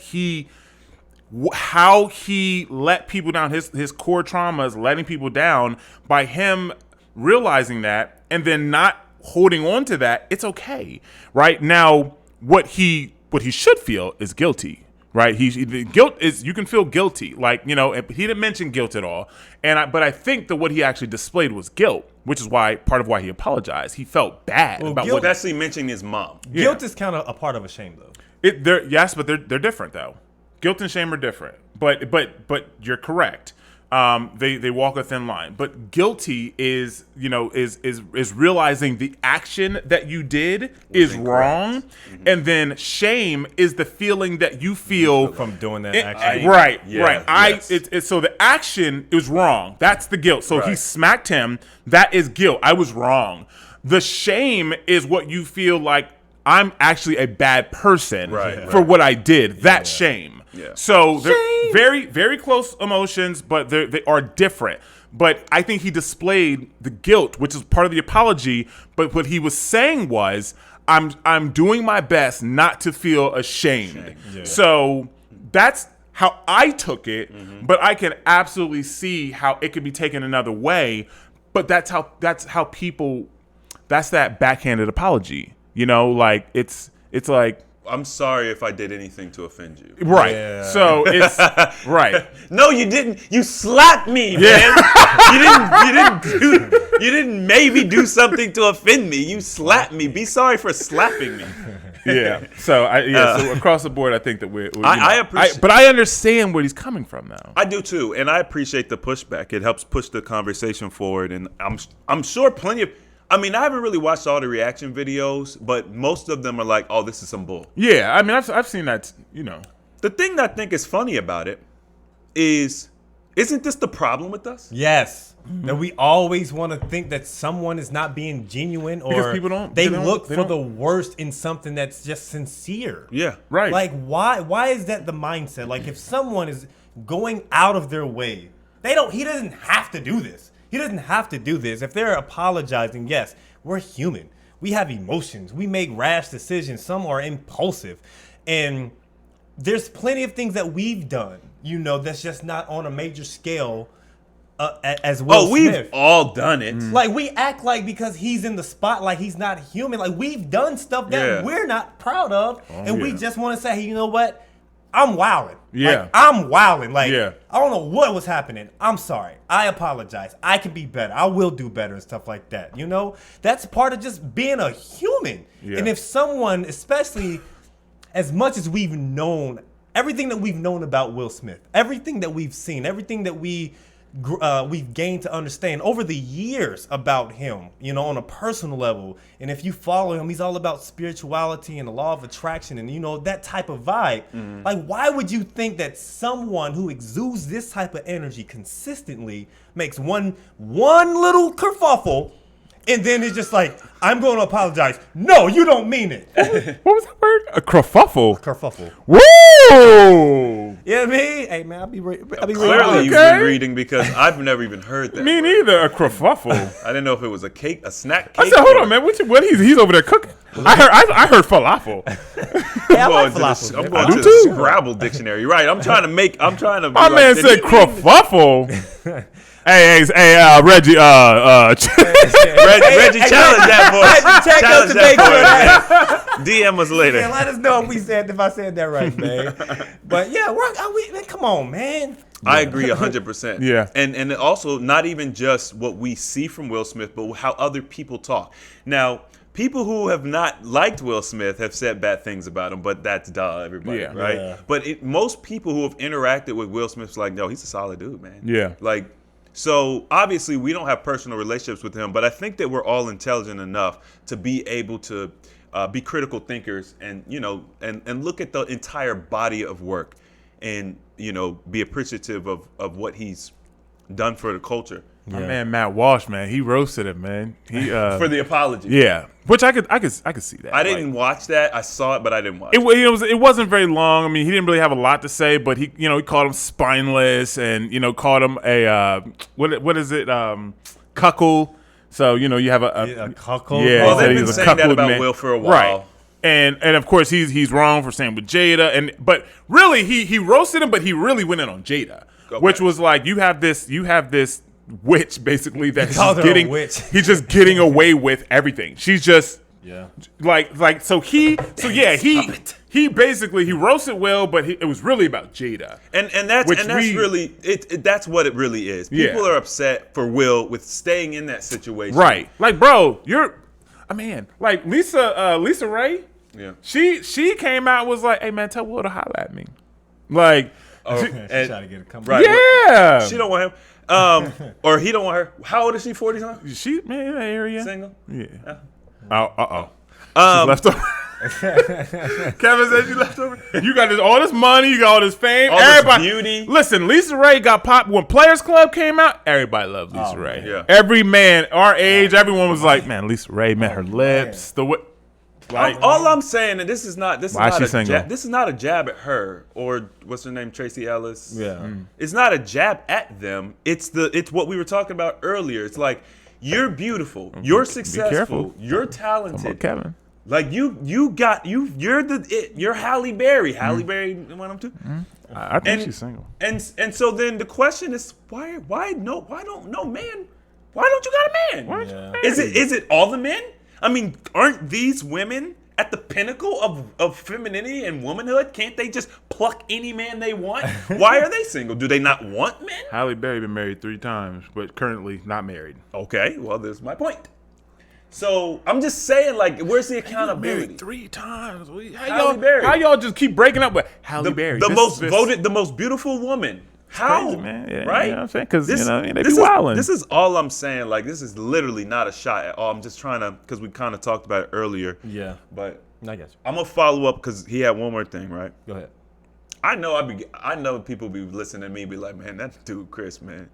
how he let people down, his core traumas, letting people down, by him realizing that and then not holding on to that, it's okay. Right now, what he should feel is guilty. Right, the guilt is, you can feel guilty, he didn't mention guilt at all, but I think that what he actually displayed was guilt, which is part of why he apologized. He felt bad about Guilt, especially mentioning his mom. Guilt is kind of a part of a shame, though. Yes, but they're different though. Guilt and shame are different, but you're correct. They walk a thin line, but guilty is realizing the action that you did is wrong, and then shame is the feeling that you feel from doing that action. Right. Yes. So the action is wrong. That's the guilt. So he smacked him. That is guilt. I was wrong. The shame is what you feel like I'm actually a bad person for what I did. That's shame. Yeah. So they're very, very close emotions, but they are different. But I think he displayed the guilt, which is part of the apology. But what he was saying was, I'm doing my best not to feel ashamed. Yeah. So that's how I took it. Mm-hmm. But I can absolutely see how it could be taken another way. But that's how people. That's that backhanded apology. It's like, I'm sorry if I did anything to offend you. Right. Yeah. So it's right. No, you didn't. You slapped me, man. You didn't maybe do something to offend me. You slapped me. Be sorry for slapping me. Yeah. So so across the board, I think that I appreciate, but I understand where he's coming from now. I do too, and I appreciate the pushback. It helps push the conversation forward, and I'm sure plenty of. I mean, I haven't really watched all the reaction videos, but most of them are like, "Oh, this is some bull." Yeah, I mean, I've seen that. The thing that I think is funny about it isn't this the problem with us? Yes, that we always want to think that someone is not being genuine, or Because people don't. They look for the worst in something that's just sincere. Yeah, right. Like, why is that the mindset? Like, if someone is going out of their way, he doesn't have to do this. He doesn't have to do this. If they're apologizing, yes, we're human. We have emotions. We make rash decisions. Some are impulsive. And there's plenty of things that we've done, that's just not on a major scale as Will Smith. We've all done it. Like, we act like because he's in the spotlight, he's not human. Like, we've done stuff that we're not proud of. We just want to say, hey, you know what? I'm wilding. Yeah. Like, I'm wilding. Like, yeah. I don't know what was happening. I'm sorry. I apologize. I can be better. I will do better and stuff like that. That's part of just being a human. Yeah. And if someone, especially as much as we've known, everything that we've known about Will Smith, everything that we've seen, everything that we've gained to understand over the years about him, on a personal level. And if you follow him, he's all about spirituality and the law of attraction and, that type of vibe. Mm-hmm. Like, why would you think that someone who exudes this type of energy consistently makes one little kerfuffle and then it's just like, I'm going to apologize. No, you don't mean it. What was that word? A kerfuffle. Kerfuffle. Woo! Yeah, me. Hey, man, I'll be reading. Clearly, you've been reading because I've never even heard that. Me neither. A kerfuffle. I didn't know if it was a snack cake. I said, hold on, man. What he's over there cooking? I heard falafel. Yeah, I like falafel. I'm going to the Scrabble dictionary. Right. I'm trying to. My man said kerfuffle. Hey, Reggie, Reggie challenge that boy. Check out the Challenge date for that that. boy, man. DM us later. Yeah, let us know if I said that right, man. But yeah, man, come on, man. I agree 100%. Yeah. And also not even just what we see from Will Smith, but how other people talk. Now, people who have not liked Will Smith have said bad things about him, but that's everybody, Yeah. right? Yeah. But most people who have interacted with Will Smith's like, no, he's a solid dude, man. Yeah. Like, so obviously we don't have personal relationships with him, but I think that we're all intelligent enough to be able to be critical thinkers and, and look at the entire body of work and, be appreciative of what he's done for the culture. my man Matt Walsh, man, he roasted him, man. He For the apology. yeah, which I could see that. I didn't watch that. I saw it, but I didn't watch It wasn't very long. I mean, he didn't really have a lot to say, but he called him spineless and called him a what is it cuckold. So you have A cuckold. yeah. Well, he said they've he been was a saying that cuckold about man. Will for a while. Right. And of course he's wrong for saying with Jada but really he roasted him, but he really went in on Jada, Okay. which was like you have this witch basically that's called just her a getting witch. he's just getting away with everything. She's just Yeah. he basically roasted Will, but it was really about Jada. And that's Which really that's what it really is. People Yeah. are upset for Will with staying in that situation. Right. Like, bro, you're a man. Like Lisa Ray, Yeah. she came out and was like, hey man, tell Will to holler at me. Like Oh, She's and- trying to get a come. right. yeah. She don't want him. Or he don't want her. How old is she? 40 something? She man in that area. Single? Yeah. She's left over. Kevin said she left over. You got all this money, you got all this fame, All this everybody. beauty. Listen, Lisa Ray got popped when Players Club came out. Everybody loved Lisa Ray. man. Yeah. Every man our age, everyone was like, "Man, Lisa Ray, man, her lips, the way." Like, All I'm saying, and this is not Why is she single? this is not a jab at her or what's her name, Tracy Ellis. Yeah. It's not a jab at them. It's what we were talking about earlier. It's like you're beautiful, you're successful, careful. you're about talented. Kevin. Like you're Halle Berry. Halle Berry, one of them too. I think And- she's single. And so then the question is why don't no man? Why don't you got a man? Why don't you Yeah. marry? Is it all the men? I mean, aren't these women at the pinnacle of femininity and womanhood? Can't they just pluck any man they want? Why are they single? Do they not want men? Halle Berry been married 3 times, but currently not married. Okay, well, there's my point. So I'm just saying, like, where's the accountability? Married 3 times. Halle Berry. How y'all just keep breaking up with Halle Berry? The This- most this- voted, the most beautiful woman. How, crazy, man. Yeah, right? you know what I'm saying? 'Cause, This- you know, they be this is- wildin'. This is all I'm saying. Like, this is literally not a shot at all. I'm just trying to, because we kind of talked about it earlier. Yeah. But I guess. I'm gonna follow up because he had one more thing, right? Go ahead. I know people be listening to me and be like, man, that dude Chris, man.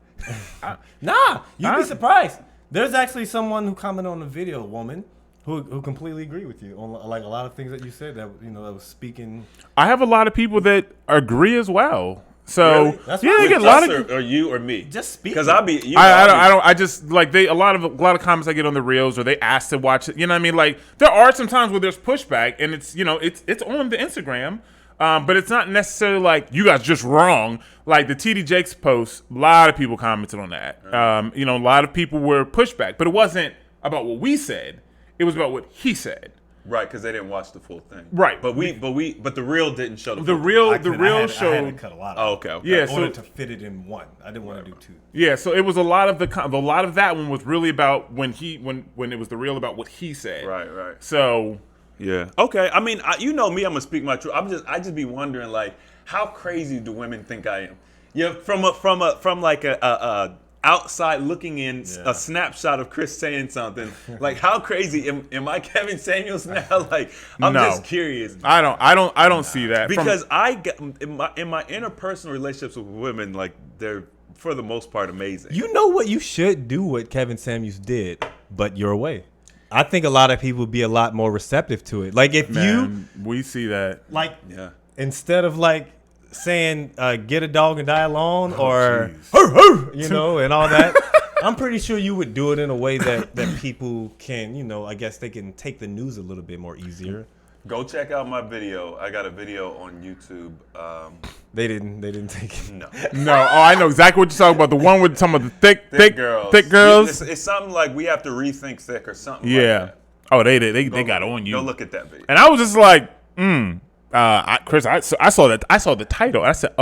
Nah, you'd I- be surprised. There's actually someone who commented on the video, a woman, who completely agreed with you on like a lot of things that you said that that was speaking. I have a lot of people that agree as well. So Really? That's yeah, fine. they get With a lot us of. or you or me? Just speak. Because I'll be. I just like a lot of comments I get on the reels, or they ask to watch it. You know what I mean? Like there are some times where there's pushback, and it's it's on the Instagram, but it's not necessarily like you guys just wrong. Like the TD Jakes post, a lot of people commented on that. A lot of people were pushback, but it wasn't about what we said. It was about what he said. Right, because they didn't watch the full thing. Right. But the reel didn't show the The full real I the couldn't- real I had show. to cut a lot. Oh, Out okay. Yeah, in so order to fit it in one. I didn't want to do 2. yeah, so it was a lot of that one was really about when it was the real about what he said. Right. So Yeah. Okay. I mean, you know me. I'm gonna speak my truth. I just be wondering, like, how crazy do women think I am? Yeah. From like a outside looking in, Yeah. a snapshot of Chris saying something. Like, how crazy am I, Kevin Samuels now? Like, I'm No. just curious. I don't see that Because I get in my interpersonal relationships with women, like they're for the most part amazing. You know what you should do? What Kevin Samuels did, but your way. I think a lot of people would be a lot more receptive to it. Like if we see that. like Yeah. instead of like saying get a dog and die alone or jeez. "Hur, hur," and all that. I'm pretty sure you would do it in a way that people can, I guess they can take the news a little bit more easier. Go check out my video. I got a video on YouTube. They didn't take it. No. No, I know exactly what you're talking about. The one with some of the thick girls. thick girls. It's something like we have to rethink thick or something. Yeah. Like that. Oh, they got on you. Go look at that video. And I was just like, Chris, I saw that. I saw the title. I said,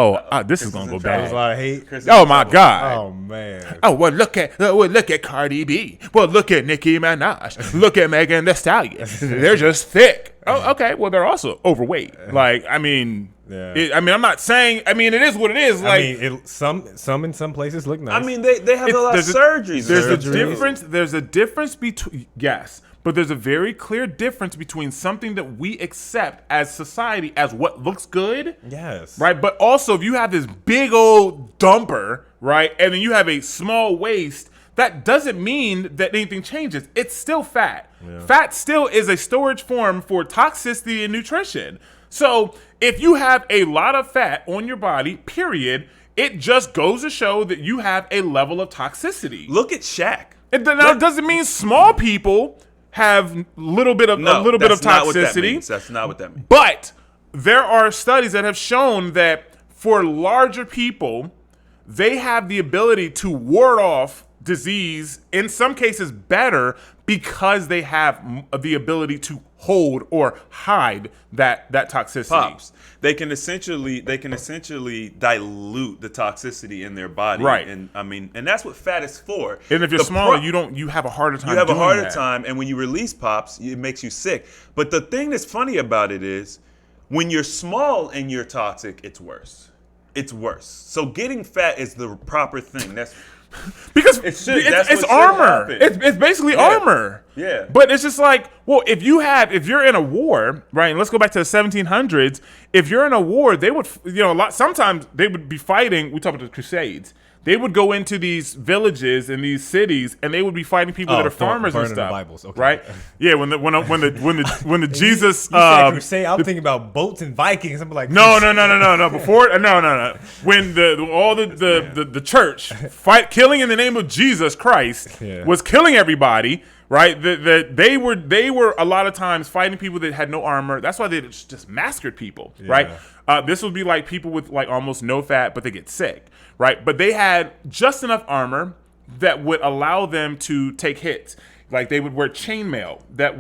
this is gonna go There's a bad. lot of hate. Chris is Oh in my trouble. God. Oh man. Oh well, look at Cardi B. Well, look at Nicki Minaj. Look at Megan Thee Stallion. They're just thick. Oh, okay. Well, they're also overweight. Like, I mean, Yeah. I'm not saying. I mean, it is what it is. Like, I mean, some in some places look nice. I mean, they have a lot of surgeries. There's a Surgeries. difference. There's a difference between but there's a very clear difference between something that we accept as society as what looks good. yes. Right, but also if you have this big old dumper, right, and then you have a small waist, that doesn't mean that anything changes. It's still fat. Fat still is a storage form for toxicity and nutrition. So if you have a lot of fat on your body, period, it just goes to show that you have a level of toxicity. Look at Shaq. It doesn't mean small people have a little bit of Not what that toxicity. means. That's not what that means. But there are studies that have shown that for larger people, they have the ability to ward off disease, in some cases better, because they have the ability to hold or hide that toxicity. Pops. They can essentially dilute the toxicity in their body. Right. And I mean, and that's what fat is for. And if you're The smaller, pro- you have a harder time. You have a doing harder that. time, and when you release pops, it makes you sick. But the thing that's funny about it is, when you're small and you're toxic, it's worse. It's worse. So getting fat is the proper thing. That's Because that's it's what should armor. happen. It's basically armor. Yeah. But it's just like, well, if you're in a war, right? And let's go back to the 1700s. If you're in a war, they would, sometimes they would be fighting. We talk about the Crusades. They would go into these villages and these cities, and they would be fighting people that are farmers and burning the stuff. Bibles, okay. Right? Yeah. When the Jesus. You said crusade. I'm thinking about boats and Vikings. I'm like, No. Before, no. When the church killing in the name of Jesus Christ was killing everybody, right? They were a lot of times fighting people that had no armor. That's why they just massacred people, right? This would be like people with like almost no fat, but they get sick, right? But they had just enough armor that would allow them to take hits. Like they would wear chainmail that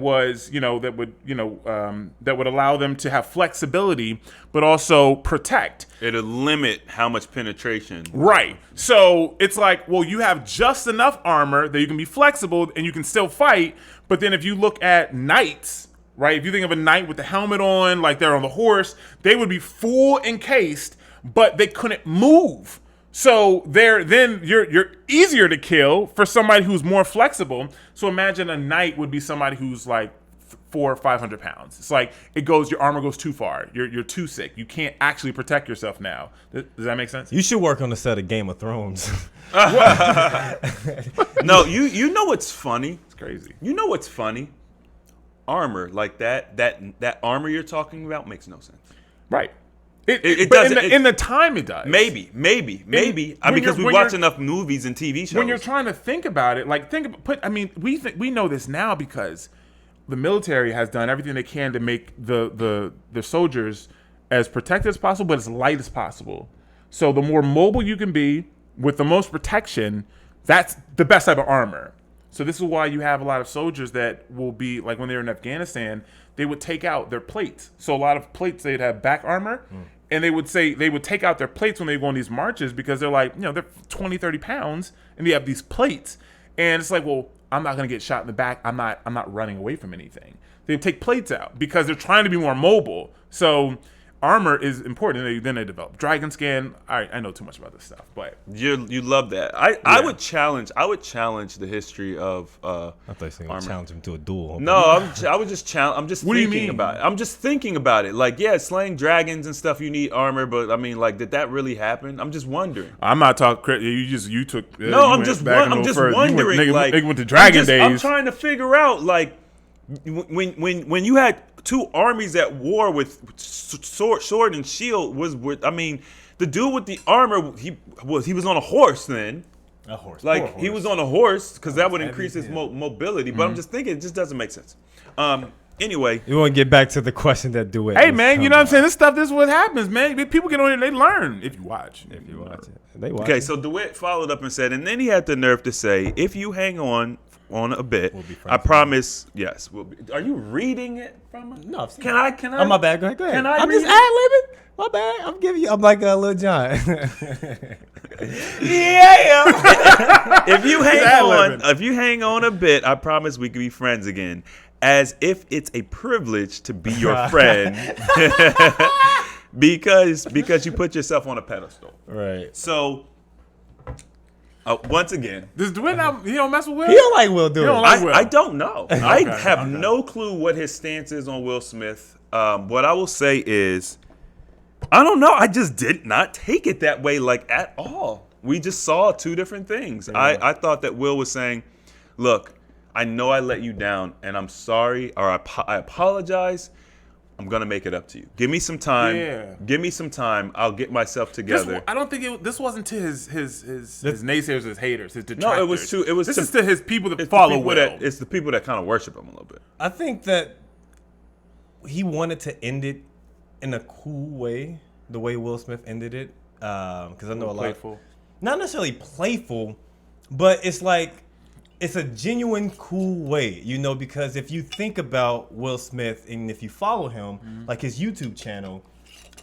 would allow them to have flexibility, but also protect. it'll limit how much penetration. Right. So it's like, well, you have just enough armor that you can be flexible and you can still fight. But then if you look at knights, right? If you think of a knight with the helmet on, like they're on the horse, they would be full encased, but they couldn't move. So you're easier to kill for somebody who's more flexible. So imagine a knight would be somebody who's like 400 or 500 pounds. It's like your armor goes too far. You're too sick. You can't actually protect yourself now. Does that make sense? You should work on the set of Game of Thrones. No, you know what's funny? It's crazy. You know what's funny? Armor like that armor you're talking about makes no sense. Right. It But doesn't. in the time it does. Maybe. Because we watch enough movies and TV shows. When you're trying to think about it, like we know this now because the military has done everything they can to make the soldiers as protected as possible, but as light as possible. So the more mobile you can be with the most protection, that's the best type of armor. So this is why you have a lot of soldiers that will be like when they were in Afghanistan, they would take out their plates. So a lot of plates, they'd have back armor. And they would take out their plates when they go on these marches because they're like, they're 20, 30 pounds and they have these plates. And it's like, well, I'm not going to get shot in the back. I'm not running away from anything. They take plates out because they're trying to be more mobile. So armor is important. Then they develop dragon skin. I know too much about this stuff, but you love that. I would challenge the history of I thought you were going to challenge him to a duel. No, I would just challenge. I'm just What do you thinking mean? about it. I'm just thinking about it. Like, yeah, slaying dragons and stuff, you need armor, but I mean, like, did that really happen? I'm just wondering. I'm not talking. You took. No, I'm just wondering. You went to Dragon Days. I'm trying to figure out, like, when you had two armies at war with sword and shield I mean, the dude with the armor, he was on a horse then. A horse. Like, he was on a horse because that would increase his yeah. mobility. But I'm just thinking, it just doesn't make sense. Anyway, You want to get back to the question that Duet. Hey was man, you talking know what I'm about. saying? This is what happens, man. People get on here, they learn if you watch. If you watch it, they watch okay, it. so DeWitt followed up and said, and then he had the nerve to say, if you hang on a bit, We'll be friends I again. promise, yes. We'll be. Are you reading it from a? No, I've seen Can it. I? Can I? Oh, my bad. Go ahead. Can I I'm read just it? ad-libbing. My bad. I'm giving you. I'm like Lil Jon. Yeah. If you hang ad-libbing. on, if you hang on a bit, I promise we can be friends again. As if it's a privilege to be your friend, because you put yourself on a pedestal. Right. So, once again, Does DeWitt not, he don't mess with Will? He don't like Will do don't it. like Will. I don't know. I Okay, have okay. no clue what his stance is on Will Smith. What I will say is, I don't know. I just did not take it that way, like at all. We just saw two different things. I thought that Will was saying, "Look, I know I let you down, and I'm sorry, or I apologize. I'm gonna make it up to you. Give me some time. Yeah. Give me some time. I'll get myself together." I don't think this wasn't to his naysayers, his haters, his No, detractors. it was to it was This to, is to his people that it's the follow people Will. it's the people that kind of worship him a little bit. I think that he wanted to end it in a cool way, the way Will Smith ended it. Because I know a lot. Playful. Not necessarily playful, but it's like it's a genuine cool way, you know, because if you think about Will Smith and if you follow him, like his YouTube channel,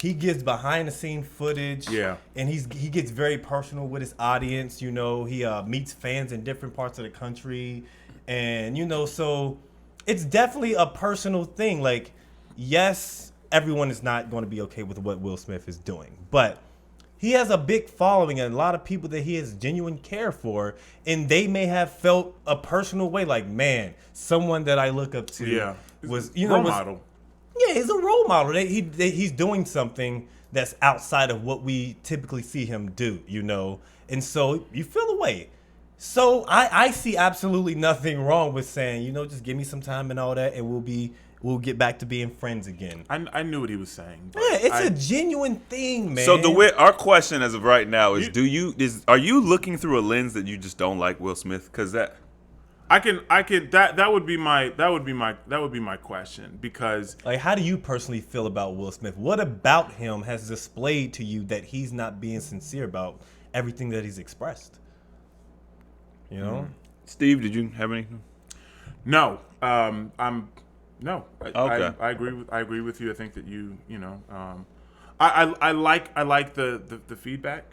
he gives behind the scene footage. Yeah. And he gets very personal with his audience, you know, he meets fans in different parts of the country. And, you know, so it's definitely a personal thing. Like, yes, everyone is not going to be okay with what Will Smith is doing, but he has a big following and a lot of people that he has genuine care for, and they may have felt a personal way, like, man, someone that I look up to Yeah. was, you know, Role was, model. yeah, he's a role model. He's doing something that's outside of what we typically see him do, you know, and so you feel a way. So I see absolutely nothing wrong with saying, you know, just give me some time and all that, and we'll get back to being friends again. I knew what he was saying. but Yeah, it's I- a genuine thing, man. So DeWitt, our question as of right now is: are you looking through a lens that you just don't like Will Smith? Because that I can that would be my question, because Like, how do you personally feel about Will Smith? What about him has displayed to you that he's not being sincere about everything that he's expressed? You know? Steve, did you have anything? no, I'm no. Okay. I agree with you. I think that you know, I like the feedback.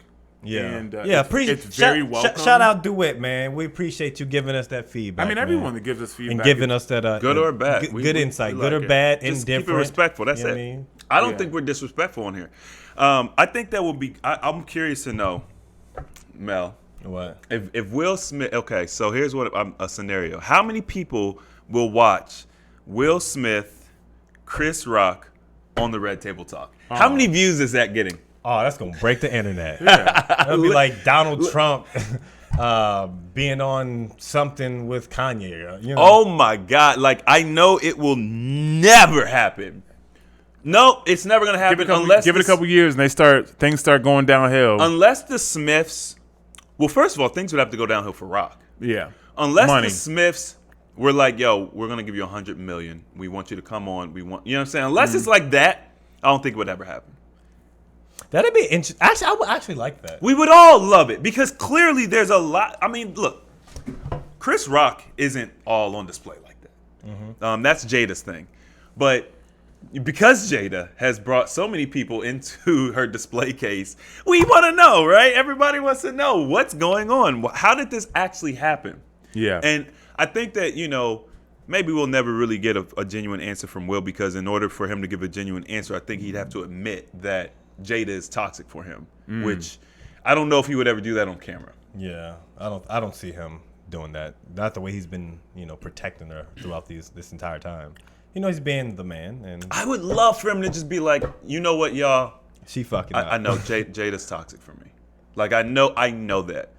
And, Appreciate. it's very welcome. Shout out Duet, man. We appreciate you giving us that feedback. I mean, man. everyone that gives us feedback and giving us that Good or bad? good insight, we good like or it. bad, Just indifferent. keep it respectful. That's You know it. what I mean? I don't Yeah. think we're disrespectful on here. I think that would be. I'm curious to know, Mel, What? if Will Smith. Okay, so here's what a scenario. How many people will watch Will Smith, Chris Rock on the Red Table Talk? How many views is that getting? Oh, that's gonna break the internet. It'll be like Donald Trump being on something with Kanye. You know? Oh my God! Like, I know it will never happen. No, it's never gonna happen Give it unless a couple years and things start going downhill. unless the Smiths. Well, first of all, things would have to go downhill for Rock. Yeah. Unless Money. the Smiths were like, "Yo, we're gonna give you $100 million. We want you to come on. We want," you know what I'm saying? Unless it's like that, I don't think it would ever happen. That'd be interesting. Actually, I would actually like that. We would all love it because clearly there's a lot. I mean, look, Chris Rock isn't all on display like that. That's Jada's thing, but because Jada has brought so many people into her display case, we want to know, right? Everybody wants to know what's going on. How did this actually happen? Yeah. And I think that, you know, maybe we'll never really get a genuine answer from Will, because in order for him to give a genuine answer, I think he'd have to admit that Jada is toxic for him, which I don't know if he would ever do that on camera. Yeah, I don't see him doing that. Not the way he's been, you know, protecting her throughout this entire time. You know, he's being the man, and I would love for him to just be like, you know what, y'all? she fucking up. I know Jada's toxic for me. Like, I know that.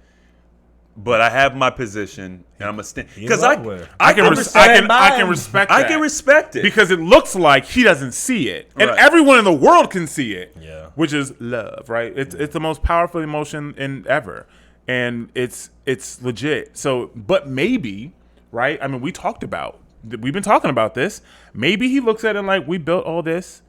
But I have my position, and I'm a stand because in love with her. I can respect respect I that. can respect it. because it looks like he doesn't see it, and Right. everyone in the world can see it. Yeah. Which is love, right? It's the most powerful emotion in ever, and it's legit. So, but maybe, right? I mean, we talked about we've been talking about this. Maybe he looks at it like, we built all this.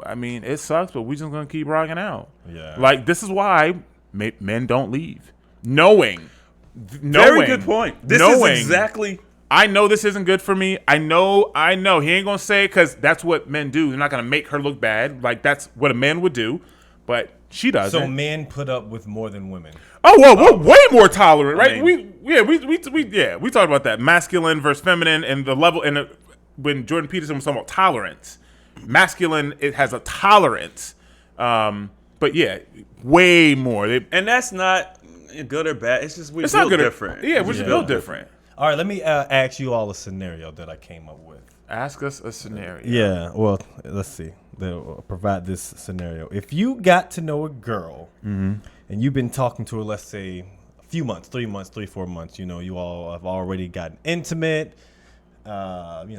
I mean, it sucks, but we just gonna keep rocking out. Yeah. Like, this is why men don't leave, knowing. Very good point. This is exactly. I know this isn't good for me. I know. He ain't gonna say it because that's what men do. They're not gonna make her look bad. Like, that's what a man would do, but she doesn't. So men put up with more than women. Oh well, we're way more tolerant, right? I mean- we talked about that masculine versus feminine and the level. And when Jordan Peterson was talking about tolerance, masculine, it has a tolerance, but yeah, way more. And that's not good or bad. It's just we It's built not good. different. Yeah, we're just built different. All right, let me ask you all a scenario that I came up with. Ask us a scenario. Yeah, well, let's see. They'll provide this scenario. If you got to know a girl and you've been talking to her, let's say, a few months, 3 months, 4 months, you all have already gotten intimate,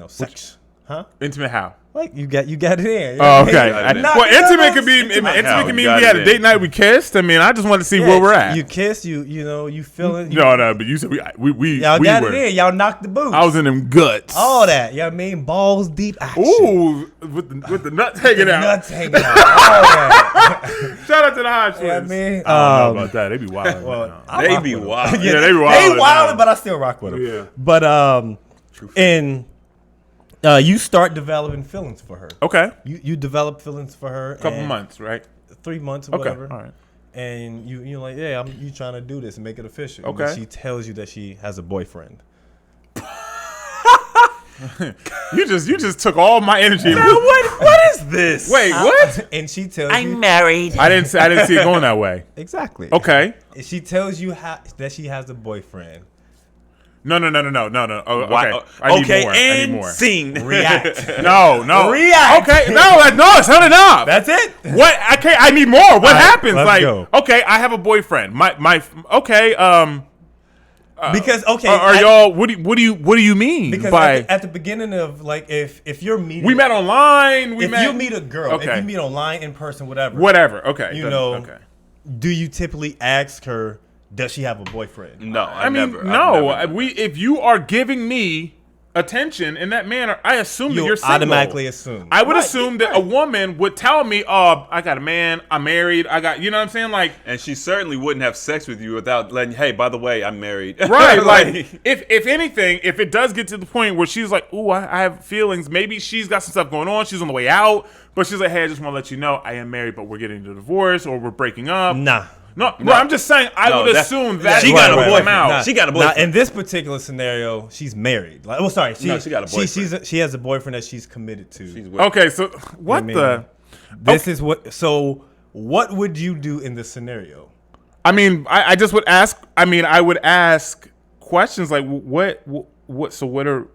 sex. Huh? Intimate how? Like you got it in. Oh, okay. Not Well, intimate could be intimate how? can mean You got we had it a date night, we kissed. I mean, I just wanted to see where we're at. You kiss, you feeling. No, but you said we Y'all got were. it in. Y'all knocked the boots. I was in them guts. all that. You know what I mean? Balls deep action. Ooh, with the nuts hanging out. Nuts hanging out. All that. Shout out to the Hodge You know what I twins. mean? I don't know about that. They be wild. Well, They be wild. Yeah, they be They wild. wild, but I still rock with them. Yeah. But you start developing feelings for her. Okay. You develop feelings for her. Couple and months, right? 3 months or Okay. whatever. All right. And you're like, yeah, you trying to do this and make it official. And Okay. then she tells you that she has a boyfriend. You just took all my energy. What is this? Wait, what? And she tells you married. I didn't see it going that way. exactly. Okay. And she tells you that she has a boyfriend. No. Oh, okay. Wow. I need Okay, more. I and need more. scene. React. No. React. Okay. No, it's not enough. That's it. What? I need more. What happens? let's Like, go. okay, I have a boyfriend. Okay. Because Are y'all? What do you mean because by? at the beginning of like if you're meeting We met online. if you meet a girl, if Okay. you meet online in person, whatever. Whatever. Okay. You know, Okay. do you typically ask her, does she have a boyfriend? No, I mean, if you are giving me attention in that manner, I assume that You'll you're single. automatically assume. I would assume that a woman would tell me, "Oh, I got a man. I'm married. I got," you know what I'm saying? Like, And she certainly wouldn't have sex with you without letting. Hey, by the way, I'm married. right? Like, if anything, if it does get to the point where she's like, "Ooh, I have feelings," maybe she's got some stuff going on. She's on the way out, but she's like, "Hey, I just want to let you know I am married, but we're getting a divorce or we're breaking up." Nah. No, I'm just saying. I would assume that she got a boyfriend. Out. Nah. She got a Now, boyfriend. in this particular scenario, she's married. Like, sorry, No, she got a boyfriend. She has a boyfriend that she's committed to. She's with- Okay, so what I mean, the? This is what. So, what would you do in this scenario? I mean, I just would ask. I mean, I would ask questions like, what? So what are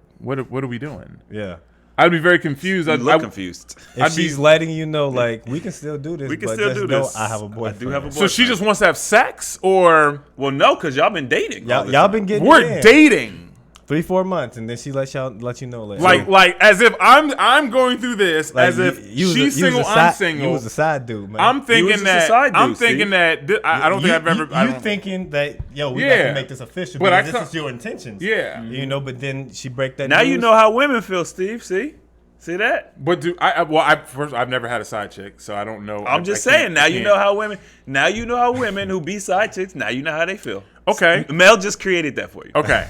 we doing? Yeah. I'd be very confused. You I'd look confused. If I'd be- she's letting you know, like, we can still do this, We can but still just do know this. I have a I boyfriend. do have a So she just wants to have sex, or Well, no, because y'all been dating. all the Y'all time. been getting we're it in. dating. 3-4 months, and then she let you know later. Like as if I'm going through this Like, as if you was she's you was single, a I'm side- single. You was a side dude, man. I'm thinking just a that side dude, I'm thinking see? that I don't think I've ever. I You don't- thinking that we got Yeah. to make this official, But because I this co- is your intentions. Yeah. You know, but then she break that. Now you news. know how women feel, Steve. See that? But do I've never had a side chick, so I don't know. I'm just I can't- saying. Now I you can't. know how women. Now you know how women who be side chicks. Now you know how they feel. Okay. Mel just created that for you. Okay.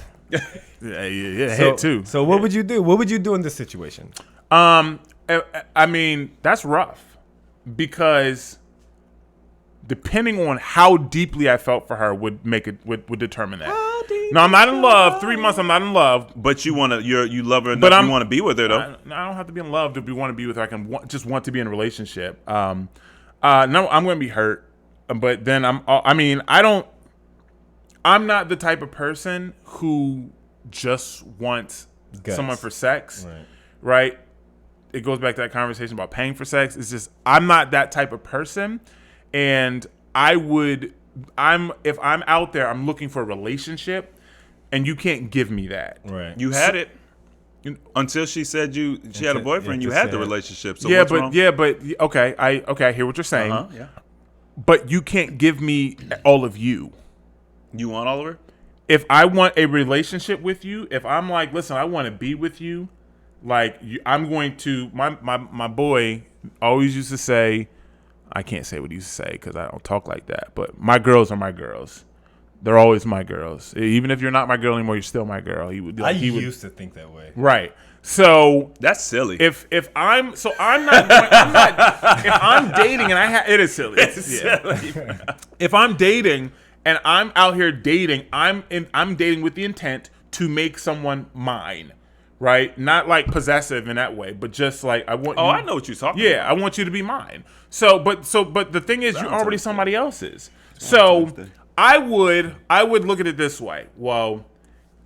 yeah, So, hit too. So what would you do? What would you do in this situation? I mean, that's rough because depending on how deeply I felt for her would determine that. No, I'm not in love. 3 months, I'm not in love. But you want to. You love her But enough. You want to be with her though. I don't have to be in love to want to be with her. I can just want to be in a relationship. No, I'm going to be hurt. But then I'm not the type of person who just wants Guts. someone for sex, right? It goes back to that conversation about paying for sex. It's just I'm not that type of person, and if I'm out there, I'm looking for a relationship, and you can't give me that. Right. You had it until she said she had a boyfriend. You had the relationship. So what's wrong? Okay, I hear what you're saying. Yeah. But you can't give me all of you. You want all of her? if I want a relationship with you, if I'm like, listen, I want to be with you, like I'm going to. My boy always used to say, I can't say what he used to say because I don't talk like that. But my girls are my girls. They're always my girls. Even if you're not my girl anymore, you're still my girl. He would. Like, I used to think that way. Right. So That's silly. if I'm so I'm not going, I'm not if I'm dating and it is silly. Yeah. If I'm dating and I'm out here dating, I'm dating with the intent to make someone mine, right? Not like possessive in that way, but just like I want. Oh, you, I know what you're talking Yeah, I about. want you to be mine. But the thing is, you're already Valentine's Day. somebody else's. So Valentine's Day. I would look at it this way. Well,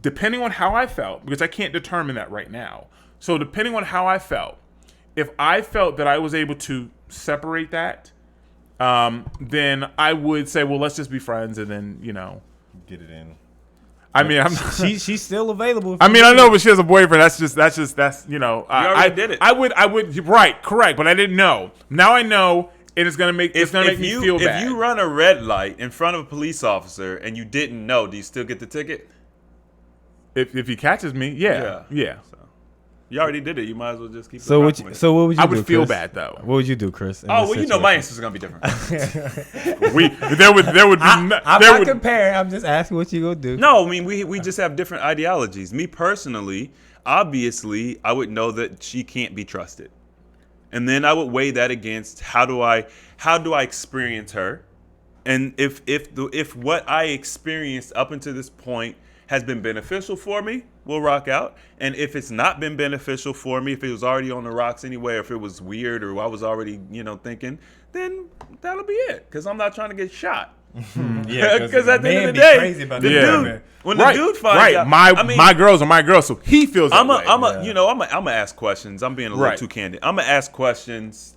depending on how I felt, because I can't determine that right now. So depending on how I felt, if I felt that I was able to separate that, then I would say, well, let's just be friends, and then Get it in. I mean, She's still available. I know, but she has a boyfriend. That's You already did it. I would, right, correct, but I didn't know. Now I know, and it's gonna make me feel bad. If you run a red light in front of a police officer and you didn't know, do you still get the ticket? If he catches me, yeah. So, you already did it. You might as well just keep. So it what? rocking with it. So what would you I do? would feel Chris? bad though. What would you do, Chris? in Oh this well, you know my situation? answer's gonna be different. There would be I'm there not would comparing. I'm just asking what you gonna do. No, I mean we just have different ideologies. Me personally, obviously, I would know that she can't be trusted, and then I would weigh that against how do I experience her, and if what I experienced up until this point has been beneficial for me, we'll rock out. And if it's not been beneficial for me, if it was already on the rocks anyway, or if it was weird or I was already thinking, then that'll be it. Because I'm not trying to get shot. Yeah, Because at the end men of the be day, crazy about the that, dude, man. when the dude finds right, out, my girls are my girls, so he feels that way. I'm gonna ask questions. I'm being a little Right. too candid. I'm gonna ask questions.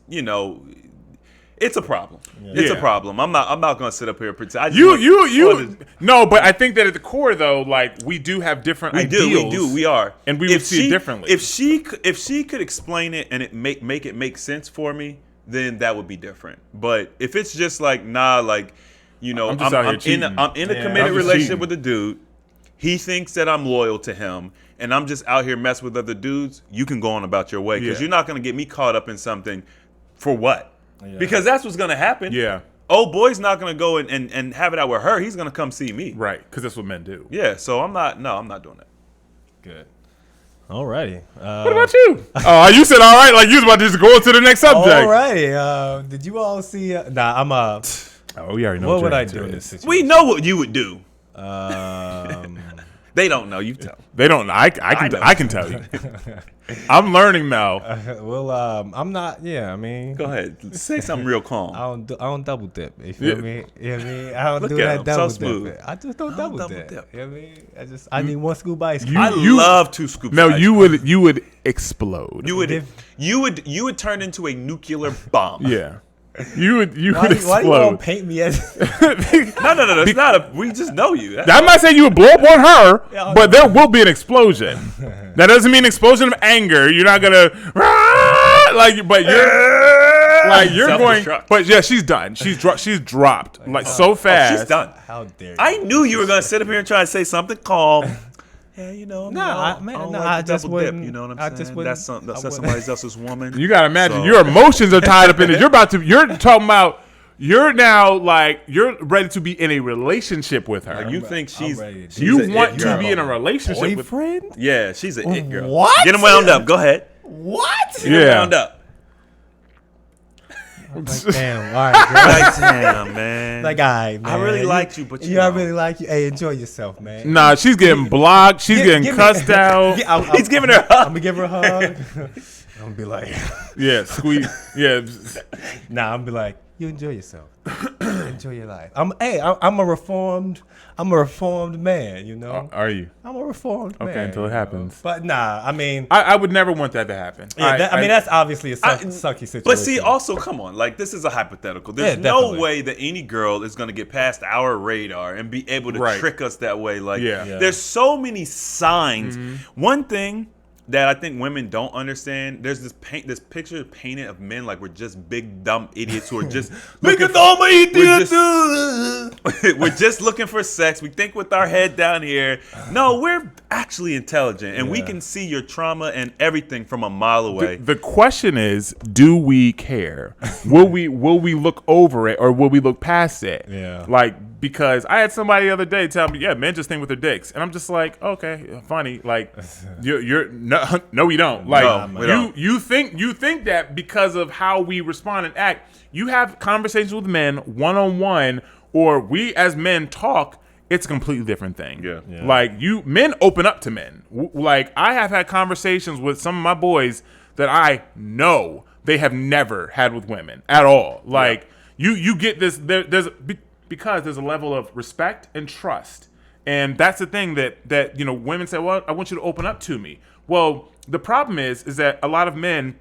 It's a problem. It's a Yeah. problem. I'm not gonna sit up here and pretend. I just You want to- no, but I think that at the core though, like we do have different We ideals. do. We are. And we would see it differently. If she could explain it and it make it make sense for me, then that would be different. But if it's just like, nah, like, I'm just out here cheating. I'm in a Yeah, committed I'm just relationship cheating. with a dude. He thinks that I'm loyal to him, and I'm just out here messing with other dudes. You can go on about your way because Yeah. you're not gonna get me caught up in something for what? Yeah. Because that's what's gonna happen. Yeah, Old boy's not gonna go and have it out with her. He's gonna come see me. right, because that's what men do. Yeah. So I'm not doing that. Good. Alrighty. What about you? Oh, you said all right, like you was about to just go to the next subject. Alrighty. Did you all see? I'm Oh, we already know. What would you're I into do in it. this situation? We know what you would do. Um, They don't know. You tell. They don't. I know. can tell you. I'm learning now. well, I'm not. Yeah, I mean, Go ahead. Say something real calm. I don't double dip. You feel Yeah. me? You know what I mean? I don't Look do at that him, double so smooth. dip. I just don't double dip. dip. You know what I mean? I need one scoop of ice cream. I love 2 scoops. No, of ice you cream. would explode. You would turn into a nuclear bomb. Yeah. You would why do you all explode. paint me as? No. It's not a. We just know you. I'm not saying you would blow up on her, Yeah, but there will be an explosion. That doesn't mean explosion of anger. You're not gonna you're going. Self-destruct. But yeah, she's done. She's dropped like so fast. She's done. How dare you? I knew you were gonna sit up here and try to say something calm. Yeah, I just double dip. wouldn't- You know what I'm I saying? just wouldn't- That's I that's wouldn't. somebody else's woman. You gotta imagine So- your emotions are tied up in it. You're talking about. You're now like you're ready to be in a relationship with her. You think she's ready to You an want it to girl. be in a relationship with. boyfriend? Yeah, she's an it girl. What? Get him wound up. Go ahead. What? Get him Yeah. wound up. Damn. All right, girl. Like, damn, man. Like, all right, man. I really liked you, but you I know. really like you. Hey, enjoy yourself, man. Nah, she's getting blocked. She's getting Give me- cussed out. He's giving her a I'm hug. gonna give her a hug. I'm gonna be like, Yeah, squeeze. Yeah, nah. I'm gonna be like, you enjoy yourself. Enjoy your life. I'm a reformed man. You know, are you? I'm a reformed man. Okay, until it you know. happens. But nah, I mean, I would never want that to happen. yeah, I mean that's obviously a sucky situation. But see, also, come on. Like, this is a hypothetical. There's Yeah, no definitely. way that any girl is going to get past our radar and be able to Right. trick us that way. Like, Yeah. Yeah. there's so many signs. One thing that I think women don't understand. There's this picture painted of men like we're just big dumb idiots who are just we're just looking for sex. We think with our head down here. No, we're actually intelligent, and we can see your trauma and everything from a mile away. The question is, do we care? Will we look over it, or will we look past it? Yeah. Like, because I had somebody the other day tell me, yeah, men just think with their dicks, and I'm just like, okay, funny. Like, you're no, we don't. Like, No, we don't. you think that because of how we respond and act, you have conversations with men one-on-one, or we as men talk. It's a completely different thing. Yeah. Like, men open up to men. Like, I have had conversations with some of my boys that I know they have never had with women at all. Like, you get this, because there's a level of respect and trust. And that's the thing that women say, well, I want you to open up to me. Well, the problem is that a lot of men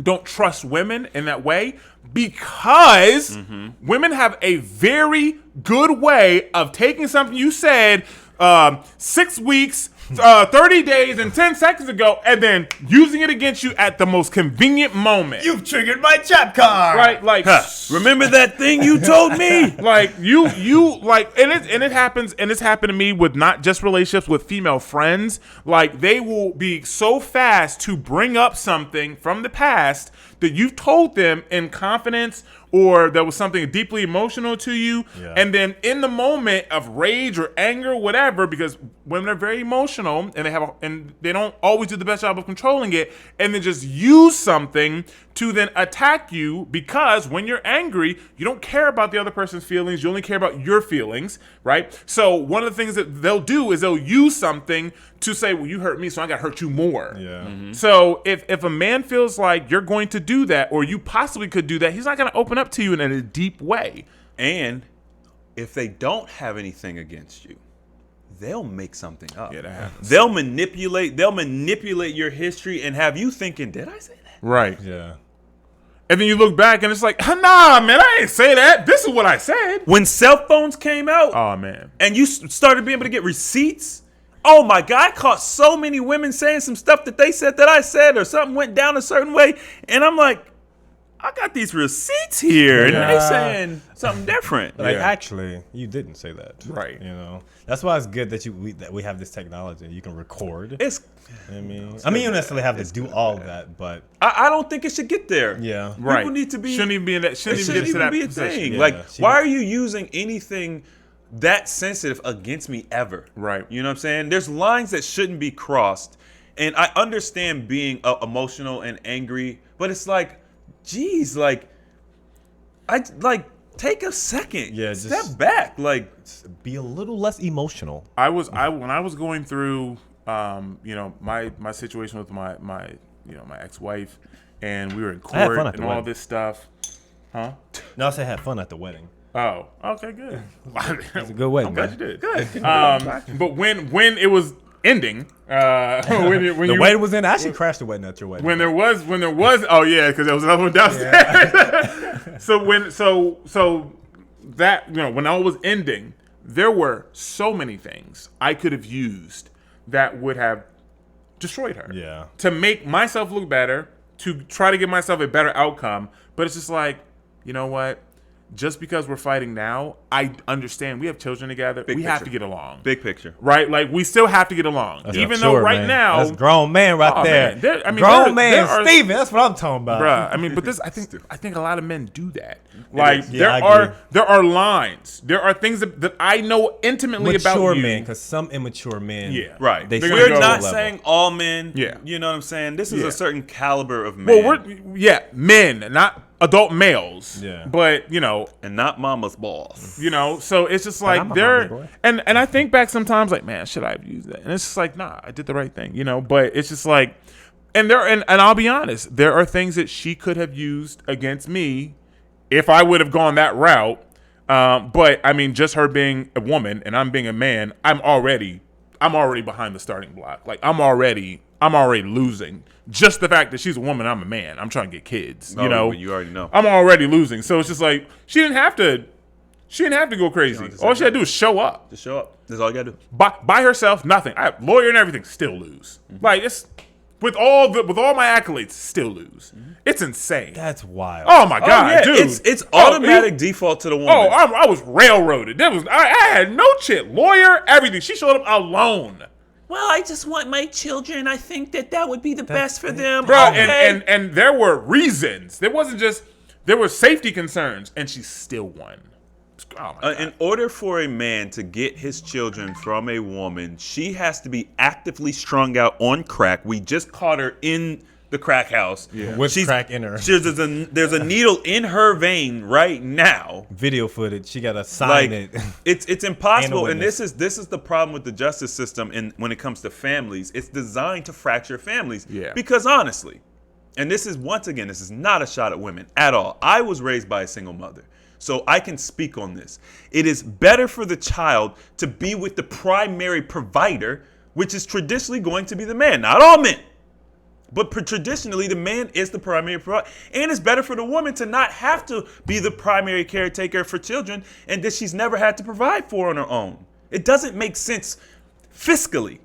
don't trust women in that way because women have a very good way of taking something you said 6 weeks, 30 days, and 10 seconds ago, and then using it against you at the most convenient moment. You've triggered my trap card. Right, like, Remember that thing you told me? like you like, and it happens, and it's happened to me with not just relationships with female friends. Like, they will be so fast to bring up something from the past that you've told them in confidence, or that was something deeply emotional to you, and then in the moment of rage or anger, whatever, because women are very emotional and they don't always do the best job of controlling it, and then just use something to then attack you, because when you're angry, you don't care about the other person's feelings, you only care about your feelings, right? So one of the things that they'll do is they'll use something to say, well, you hurt me, so I gotta hurt you more. Yeah. So if a man feels like you're going to do that, or you possibly could do that, he's not gonna open up to you in a deep way. And if they don't have anything against you, they'll make something up. Yeah, that happens. They'll manipulate your history and have you thinking, did I say that? Right. Yeah. And then you look back and it's like, nah, man, I didn't say that. This is what I said. When cell phones came out Oh, man. and you started being able to get receipts, oh my God, I caught so many women saying some stuff that they said that I said, or something went down a certain way. And I'm like, I got these receipts here, and they saying something different. Like, Yeah. actually, you didn't say that. Right. You know, that's why it's good that we have this technology. You can record. It's, I mean, you don't necessarily have to do all that, but I don't think it should get there. yeah. Right. People need to be. Shouldn't even be in that. It Shouldn't even shouldn't get to even that be a position. thing. Yeah. Like, She- why are you using anything that sensitive against me ever? Right. You know what I'm saying? There's lines that shouldn't be crossed. And I understand being emotional and angry, but it's like, geez, like, take a second. Yeah, Step just- back. Like, Be a little less emotional. When I was going through, my situation with my ex-wife, and we were in I had court fun at and the all wedding. this stuff. Huh? No, I said have fun at the wedding. Oh, okay, good. It's a good wedding. I'm glad you man. did. good. But when it was ending, when The wedding was in. I actually crashed the wedding at your wedding. when there was oh yeah, because there was another one downstairs. so that, when all was ending, there were so many things I could have used that would have destroyed her. Yeah. To make myself look better, to try to give myself a better outcome, but it's just like, you know what? Just because we're fighting now, I understand we have children together. We have picture. to get along. Big picture. Right? Like, we still have to get along. That's Even mature, though right man. now, that's grown man right Oh, there. man. There- I mean, grown there- man there are- Steven. That's what I'm talking about. bruh. I mean, but this, I think a lot of men do that. Like, is. Yeah, I agree. there are lines. There are things that I know intimately about Mature you. men, because some immature men. Yeah. Right. They They're We're gonna go not level. saying all men. Yeah. You know what I'm saying? This is Yeah. a certain caliber of Well, man. men, not adult males. Yeah. But and not mama's boss. So it's just like I'm a there, mama's boy. and I think back sometimes like, man, should I have used that? And it's just like, nah, I did the right thing, But it's just like, and I'll be honest, there are things that she could have used against me if I would have gone that route. But I mean, just her being a woman and I'm being a man, I'm already behind the starting block. Like, I'm already losing. Just the fact that she's a woman, I'm a man. I'm trying to get kids. Oh, well, you already know. I'm already losing. So it's just like she didn't have to go crazy. have to say All she had to do is show up. Just show up. That's all you gotta do. By herself, nothing. I have lawyer and everything, still lose. Mm-hmm. Like, it's with all my accolades, still lose. It's insane. That's wild. Oh my god, yeah, dude! it's automatic default to the woman. Oh, I was railroaded. I had no chit, lawyer, everything. She showed up alone, Well, I just want my children. I think that would be the best for them. bro. Okay. And there were reasons. There wasn't just there were safety concerns, and she still won. Oh my god. In order for a man to get his children from a woman, she has to be actively strung out on crack. We just caught her in the crack house. With crack in her. There's a needle in her vein right now. Video footage. She got to sign Like it. it's impossible, And a and this is the problem with the justice system. When it comes to families, it's designed to fracture families. Yeah. Because honestly, and this is once again, this is not a shot at women at all. I was raised by a single mother, so I can speak on this. It is better for the child to be with the primary provider, which is traditionally going to be the man. Not all men, but traditionally the man is the primary provider. And it's better for the woman to not have to be the primary caretaker for children and that she's never had to provide for on her own. It doesn't make sense fiscally.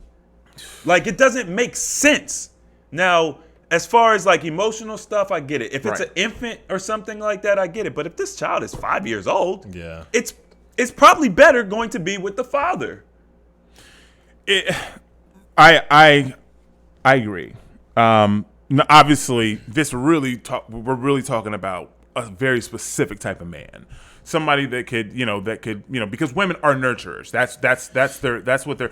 Like, it doesn't make sense. Now, as far as like emotional stuff, I get it. If it's Right. an infant or something like that, I get it. But if this child is 5 years old, Yeah. it's probably better going to be with the father. I agree. Obviously, we're really talking about a very specific type of man, somebody that could, because women are nurturers. That's what they're.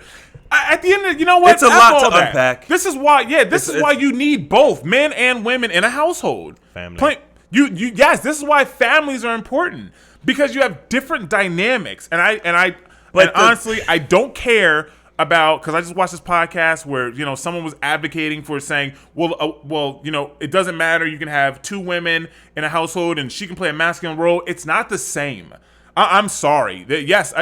At the end of, you know what? It's a F lot all to that. unpack. This is why, this is why you need both men and women in a household. Family. Yes, this is why families are important, because you have different dynamics, and honestly, I don't care about, because I just watched this podcast where someone was advocating for saying, it doesn't matter, you can have two women in a household and she can play a masculine role. It's not the same. I'm sorry. Yes,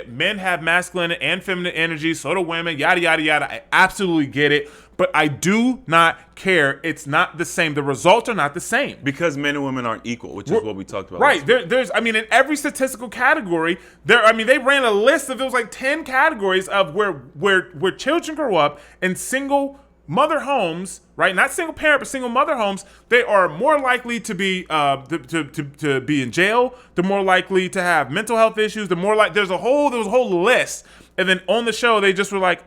men have masculine and feminine energy, so do women, yada yada yada. I absolutely get it, but I do not care. It's not the same. The results are not the same. Because men and women aren't equal, which is what we talked about. Right. last week. There's in every statistical category, they ran a list of, it was like 10 categories of where children grow up in single mother homes, right? Not single parent, but single mother homes. They are more likely to be to be in jail. They're more likely to have mental health issues. There was a whole list. And then on the show, they just were like,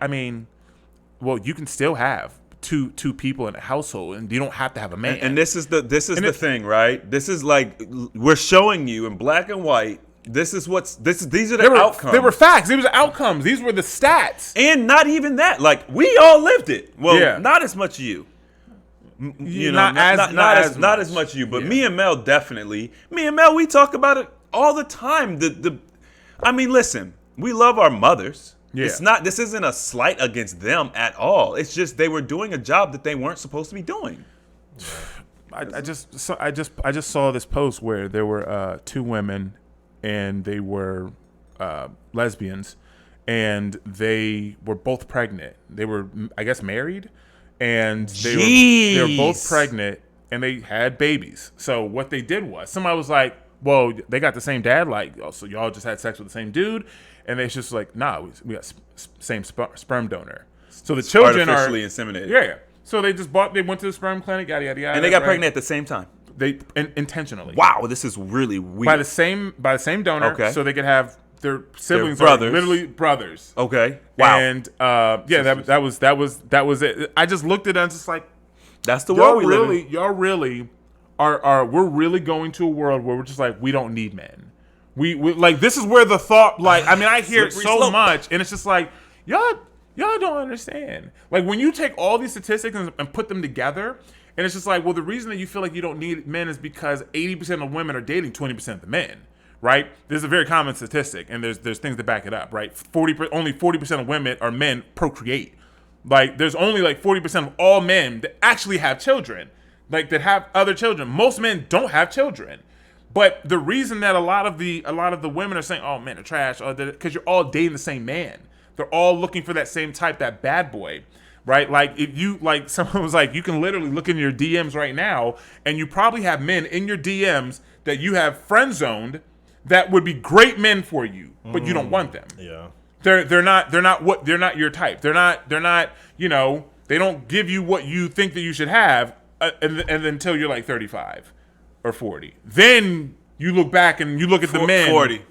well, you can still have two people in a household, and you don't have to have a man. And this is the thing, right? This is like, we're showing you in black and white. These are the outcomes. They were facts. These were the outcomes. These were the stats. And not even that. Like, we all lived it. Well, Yeah. not as much you. Not as much you, but me and Mel definitely. Me and Mel, we talk about it all the time. Listen, we love our mothers. Yeah. This isn't a slight against them at all. It's just they were doing a job that they weren't supposed to be doing. I just saw this post where there were two women, and they were lesbians, and they were both pregnant. They were, I guess, married, and they were both pregnant, and they had babies. So what they did was, somebody was like, well, they got the same dad, so y'all just had sex with the same dude, and they just like, nah, we got same sperm donor. So the children artificially are inseminated. Yeah. So they went to the sperm clinic, yada yada yada, And they got right? pregnant at the same time. They intentionally. Wow, this is really weird. By the same donor, Okay. so they could have their siblings brothers. are literally brothers. Okay. Wow. And that was it. I just looked at it and just like, That's the world we live in. we're really going to a world where we're just like, we don't need men. We like, this is where the thought, I hear it Slippery so slope. much, and it's just like, y'all don't understand. Like, when you take all these statistics and put them together, and it's just like, well, the reason that you feel like you don't need men is because 80% of women are dating 20% of the men, right? There's a very common statistic, and there's things to back it up, right? Only 40% of men procreate. Like, there's only like 40% of all men that actually have children, like that have other children. Most men don't have children. But the reason that a lot of the women are saying, oh, men are trash, because you're all dating the same man. They're all looking for that same type, that bad boy. Right? Like, if you, like, someone was like, you can literally look in your DMs right now, and you probably have men in your DMs that you have friend zoned that would be great men for you, but you don't want them. Yeah. They're not your type. They're not, They don't give you what you think that you should have, and then until you're like 35 or 40. Then you look back and you look at the men. 40.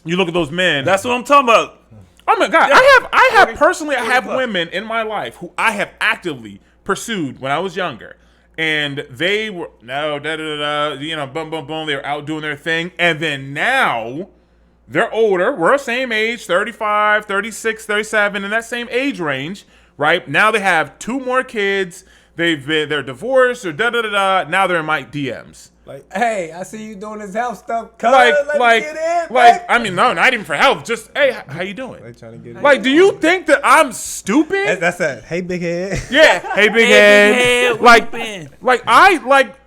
You look at those men. That's what I'm talking about. Oh my God! Yeah. I have 40, personally, I have 40+. women in my life who I have actively pursued when I was younger, and they were boom, boom, boom. They were out doing their thing, and then now they're older. We're the same age, 35, 36, 37, in that same age range, right? Now they have 2 more kids. They're divorced or Now they're in my DMs. Like, hey, I see you doing this health stuff. Like, let me get in, I mean, no, not even for health. Just, hey, how you doing? They trying to get in. Like, do you think that I'm stupid? That's that. Hey, big head. Yeah. Hey, big head.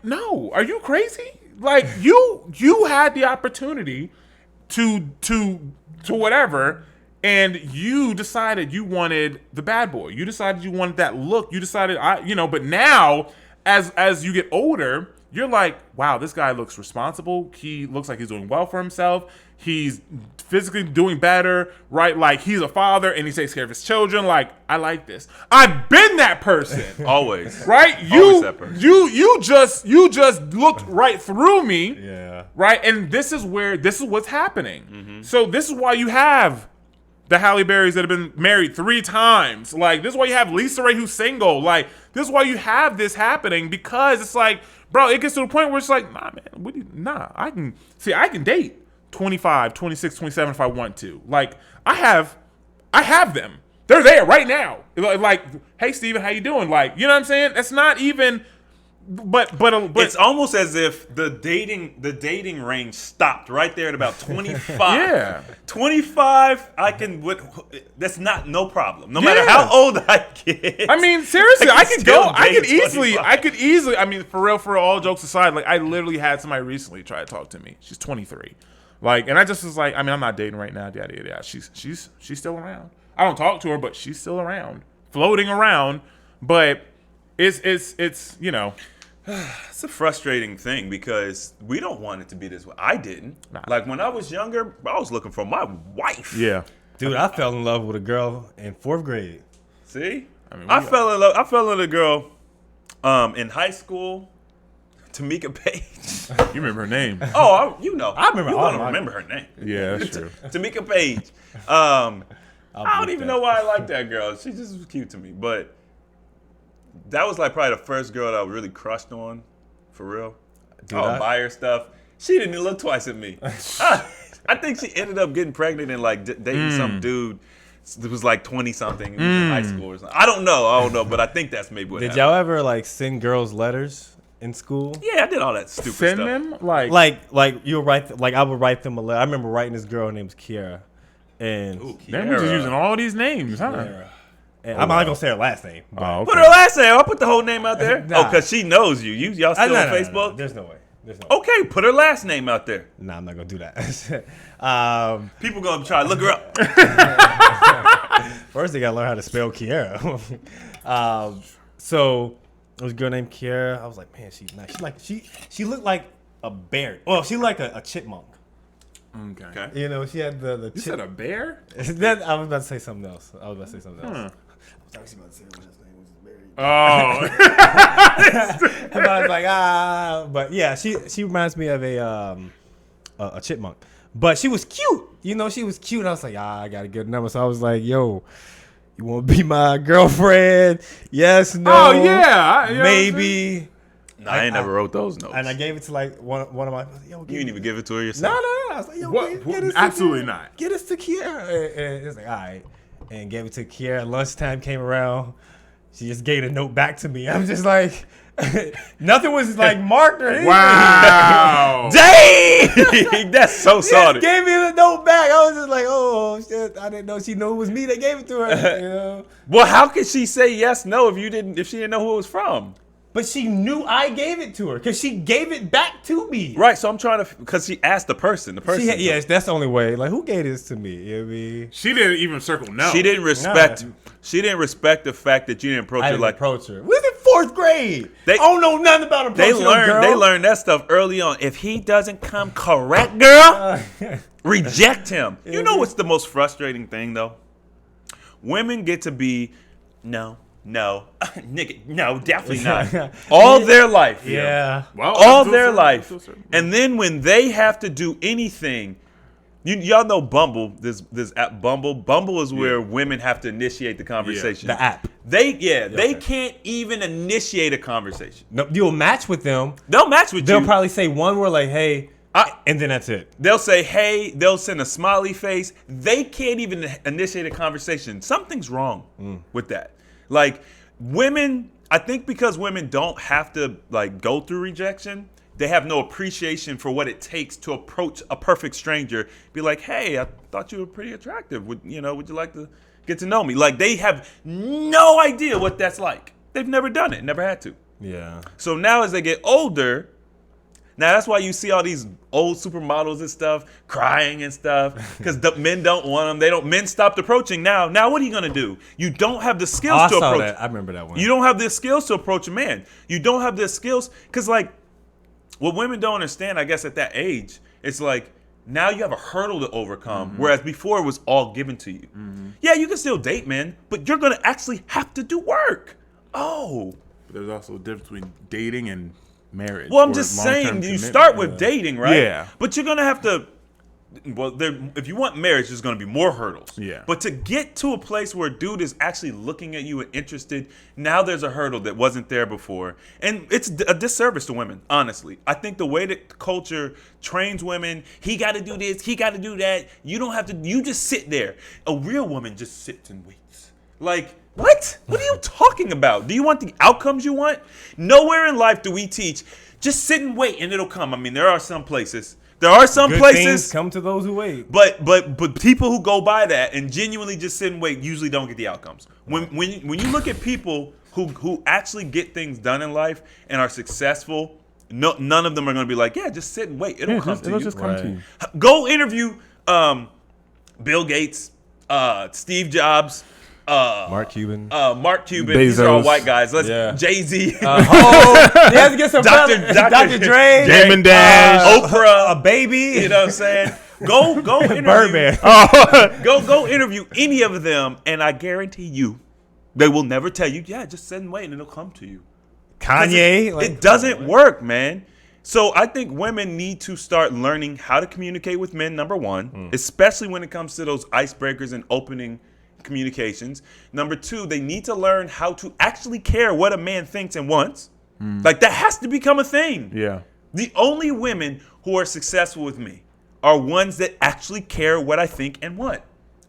No. Are you crazy? Like, you had the opportunity to whatever, and you decided you wanted the bad boy. You decided you wanted that look. You decided, but now, as you get older, you're like, wow, this guy looks responsible. He looks like he's doing well for himself. He's physically doing better, right? Like, he's a father and he takes care of his children. Like, I like this. I've been that person. Always. Right? Always that person. You just looked right through me. Yeah. Right? And this is what's happening. Mm-hmm. So this is why you have the Halle Berrys that have been married 3 times. Like, this is why you have Lisa Ray who's single. Like, this is why you have this happening, because it's like, bro, it gets to the point where it's like, nah, man, I can date 25, 26, 27 if I want to. Like, I have them. They're there right now. Like, hey, Steven, how you doing? Like, you know what I'm saying? That's not even, but It's almost as if the dating range stopped right there at about 25. Yeah. 25, that's no problem. No matter how old I get. I mean, seriously, I could easily, I mean, for real, all jokes aside, like, I literally had somebody recently try to talk to me. She's 23. Like, and I just was like, I mean, I'm not dating right now, yada, yada, yada. She's still around. I don't talk to her, but she's still around, floating around. But it's It's a frustrating thing because we don't want it to be this way. I didn't. Nah. Like, when I was younger, I was looking for my wife. yeah. Dude, I fell in love with a girl in 4th grade. See? mean, I fell in love. I fell in with a girl in high school, Tamika Page. You remember her name? Oh, I remember You all want of to my- remember her name. Yeah, that's true. Tamika Page. I don't bleep even that. know why I like that girl. She just was cute to me. But that was like probably the first girl that I really crushed on, for real. Dude, I would buy her stuff. She didn't even look twice at me. I think she ended up getting pregnant and like dating some dude that was like 20-something in high school or something. I don't know, but I think that's maybe what Did happened. y'all ever like send girls letters in school? Yeah, I did all that stupid Send stuff. them? Like Like you would write, like I would write them a letter. I remember writing this girl named Kiara, and, Ooh, man, we're just Kiara. using all these names, huh? and I'm not gonna say her last name. But Oh, Put okay. her last name. I'll put the whole name out there. Nah. Oh, because she knows you. Y'all still on no, Facebook? There's no way. There's no way. Okay, put her last name out there. Nah, I'm not gonna do that. People gonna try to look her up. First, they gotta learn how to spell Kiara. So there was a girl named Kiara. I was like, man, she's nice. She looked like a bear. Well, she looked like a chipmunk. Okay. You know, she had the You said a bear? That, I was about to say something else. I was actually about to say her last name was Mary. Oh. And I was like, but yeah, she reminds me of a chipmunk. But she was cute. You know, she was cute. And I was like, I got a good number. So I was like, yo, you want to be my girlfriend? Yes, no. Oh, yeah. You know what I'm saying? Maybe. Nah, I ain't never wrote those notes. And I gave it to like one of my. Yo, you didn't even give it to her yourself. No. I was like, yo, What? get this Absolutely to Kiara. not. Get us to Kiara. And it's like, all right. And gave it to Kiara. Lunchtime came around. She just gave a note back to me. I'm just like, nothing was like marked or anything. Wow. Dang! That's so She salty. just gave me the note back. I was just like, oh shit! I didn't know she knew it was me that gave it to her. You know? Well, how could she say yes, no if she didn't know who it was from? But she knew I gave it to her because she gave it back to me. Right, so I'm trying to, because she asked the person. Yes, that's the only way. Like, who gave this to me? You know what I mean? She didn't even circle no. She didn't respect. She didn't respect the fact that you didn't approach I her didn't like. approach her. We was in 4th grade. They- I don't know nothing about They approaching a girl. learned that stuff early on. If he doesn't come correct, girl, reject him. You know what's the most frustrating thing though? Women get to be no. No, nigga, no, definitely not. All their life, yo. Yeah. Well, All to a their certain- life. to a certain- And then when they have to do anything, y'all know Bumble, this app Bumble. Bumble is where women have to initiate the conversation. The app. They can't even initiate a conversation. No, you'll match with them. They'll match with They'll you. probably say one word like, "Hey," and then that's it. They'll say, hey, they'll send a smiley face. They can't even initiate a conversation. Something's wrong with that. Like, women, I think because women don't have to, like, go through rejection, they have no appreciation for what it takes to approach a perfect stranger. Be like, hey, I thought you were pretty attractive. Would you like to get to know me? Like, they have no idea what that's like. They've never done it, never had to. Yeah. So now as they get older, now that's why you see all these old supermodels and stuff crying and stuff because the men don't want them. Men stopped approaching now. Now what are you gonna do? You don't have the skills I to saw approach. that. I remember that one. You don't have the skills to approach a man. You don't have the skills because, like, what women don't understand, I guess, at that age, it's like now you have a hurdle to overcome, whereas before it was all given to you. Yeah, you can still date men, but you're gonna actually have to do work. Oh. But there's also a difference between dating and marriage. Well, I'm or just long-term saying, you commitment. start with dating, right? Yeah. But you're gonna have to. Well, if you want marriage, there's gonna be more hurdles. Yeah. But to get to a place where a dude is actually looking at you and interested, now there's a hurdle that wasn't there before, and it's a disservice to women. Honestly, I think the way that culture trains women, he got to do this, he got to do that. You don't have to. You just sit there. A real woman just sits and waits. Like. What? What are you talking about? Do you want the outcomes you want? Nowhere in life do we teach, just sit and wait and it'll come. I mean, there are some places. There are some Good places. things come to those who wait. But people who go by that and genuinely just sit and wait usually don't get the outcomes. When you look at people who actually get things done in life and are successful, none of them are going to be like, yeah, just sit and wait. It'll come to you. Just come to you. Go interview Bill Gates, Steve Jobs, Mark Cuban. Mark Cuban. These are all Bezos. white guys. Yeah. Jay-Z. You have to get some Dr. Dr. Dre. Damon Dash. Oprah. A baby. You know what I'm saying? Go interview. Birdman. Go interview any of them, and I guarantee you, they will never tell you, yeah, just sit and wait, and it'll come to you. Kanye. It doesn't work, man. So I think women need to start learning how to communicate with men, number one, especially when it comes to those icebreakers and opening communications. Number two, they need to learn how to actually care what a man thinks and wants. Like, that has to become a thing. Yeah. The only women who are successful with me are ones that actually care what I think and want.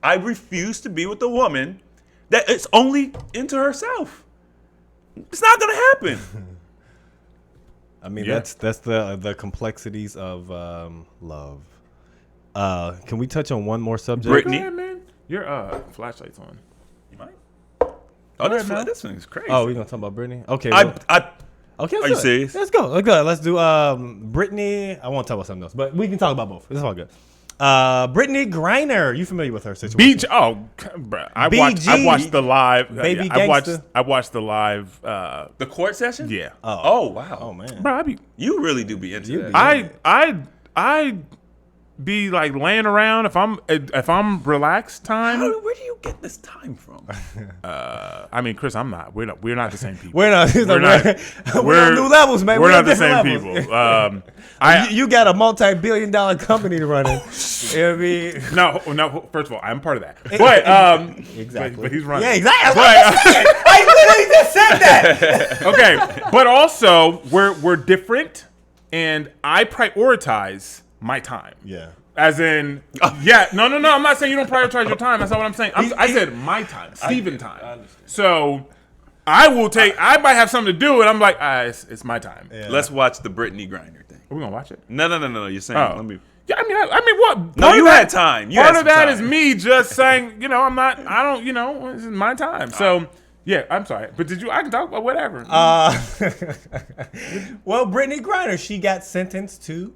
I refuse to be with a woman that is only into herself. It's not gonna happen. I mean, Yeah. that's the complexities of love. Can we touch on one more subject? Brittany. Go ahead, man. Your flashlight's on. You might. Oh, man. this thing is crazy. Oh, we gonna talk about Brittany? Okay. well- okay. Are you serious? Let's go. Let's do Brittany. I won't talk about something else, but we can talk about both. It's all good. Brittany Griner. You familiar with her situation? Beach. Oh, bro. I BG. watched the live. Baby I gangster. watched the live. The court session? Yeah. Oh, wow. Oh man. Bro, I be You really do be into that. I be like laying around if I'm relaxed time. Where do you get this time from? I mean, Chris, I'm not. We're not the same people. We're not. We're on new levels, man. We're not the different same levels. people. You got a multi-billion-dollar company to run it. I mean, No. First of all, I'm part of that. But exactly. But he's running. Yeah, exactly. But, I literally just said that. okay, but also we're different, and I prioritize my time. Yeah. As in, yeah, no. I'm not saying you don't prioritize your time. That's not what I'm saying. I said my time, Steven time. So I will take. I might have something to do, and I'm like, it's my time. Yeah. Let's watch the Brittany Griner thing. Are we gonna watch it? No. You're saying. Oh. Let me. Yeah, I mean, what? No, Part you of had time. Part of that is me just saying, I'm not. I don't. This is my time. So. Yeah, I'm sorry, but I can talk about whatever. Well, Brittany Griner, she got sentenced to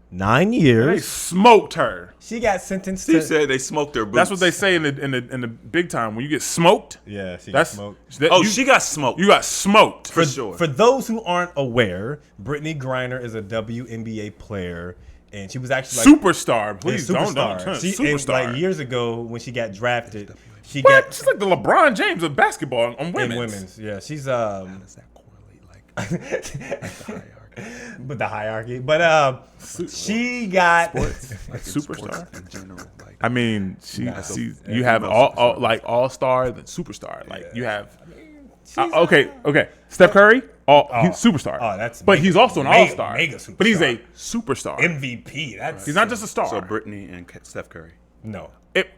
9 They years. smoked her. She got sentenced Steve to. said they smoked their boots. That's what they say in the big time. When you get smoked, Yeah, she got that's smoked. She got smoked. You got smoked. for sure. For those who aren't aware, Brittany Griner is a WNBA player, and she was actually like Superstar. Please don't. superstar. She, and, Superstar. like years ago when she got drafted, She What? got She's like the LeBron James of basketball on in women's. women's. Yeah, she's Does that correlate like the hierarchy? with the hierarchy, but she got Like in Superstar? sports in general, like I mean, she. Nah. You have all like all star, then superstar. Like you have. Okay. Steph Curry, he's superstar. Oh, that's but mega- he's also an mega- all star. mega But he's a superstar. superstar. MVP. That's He's not just a star. so Brittany and Steph Curry, no.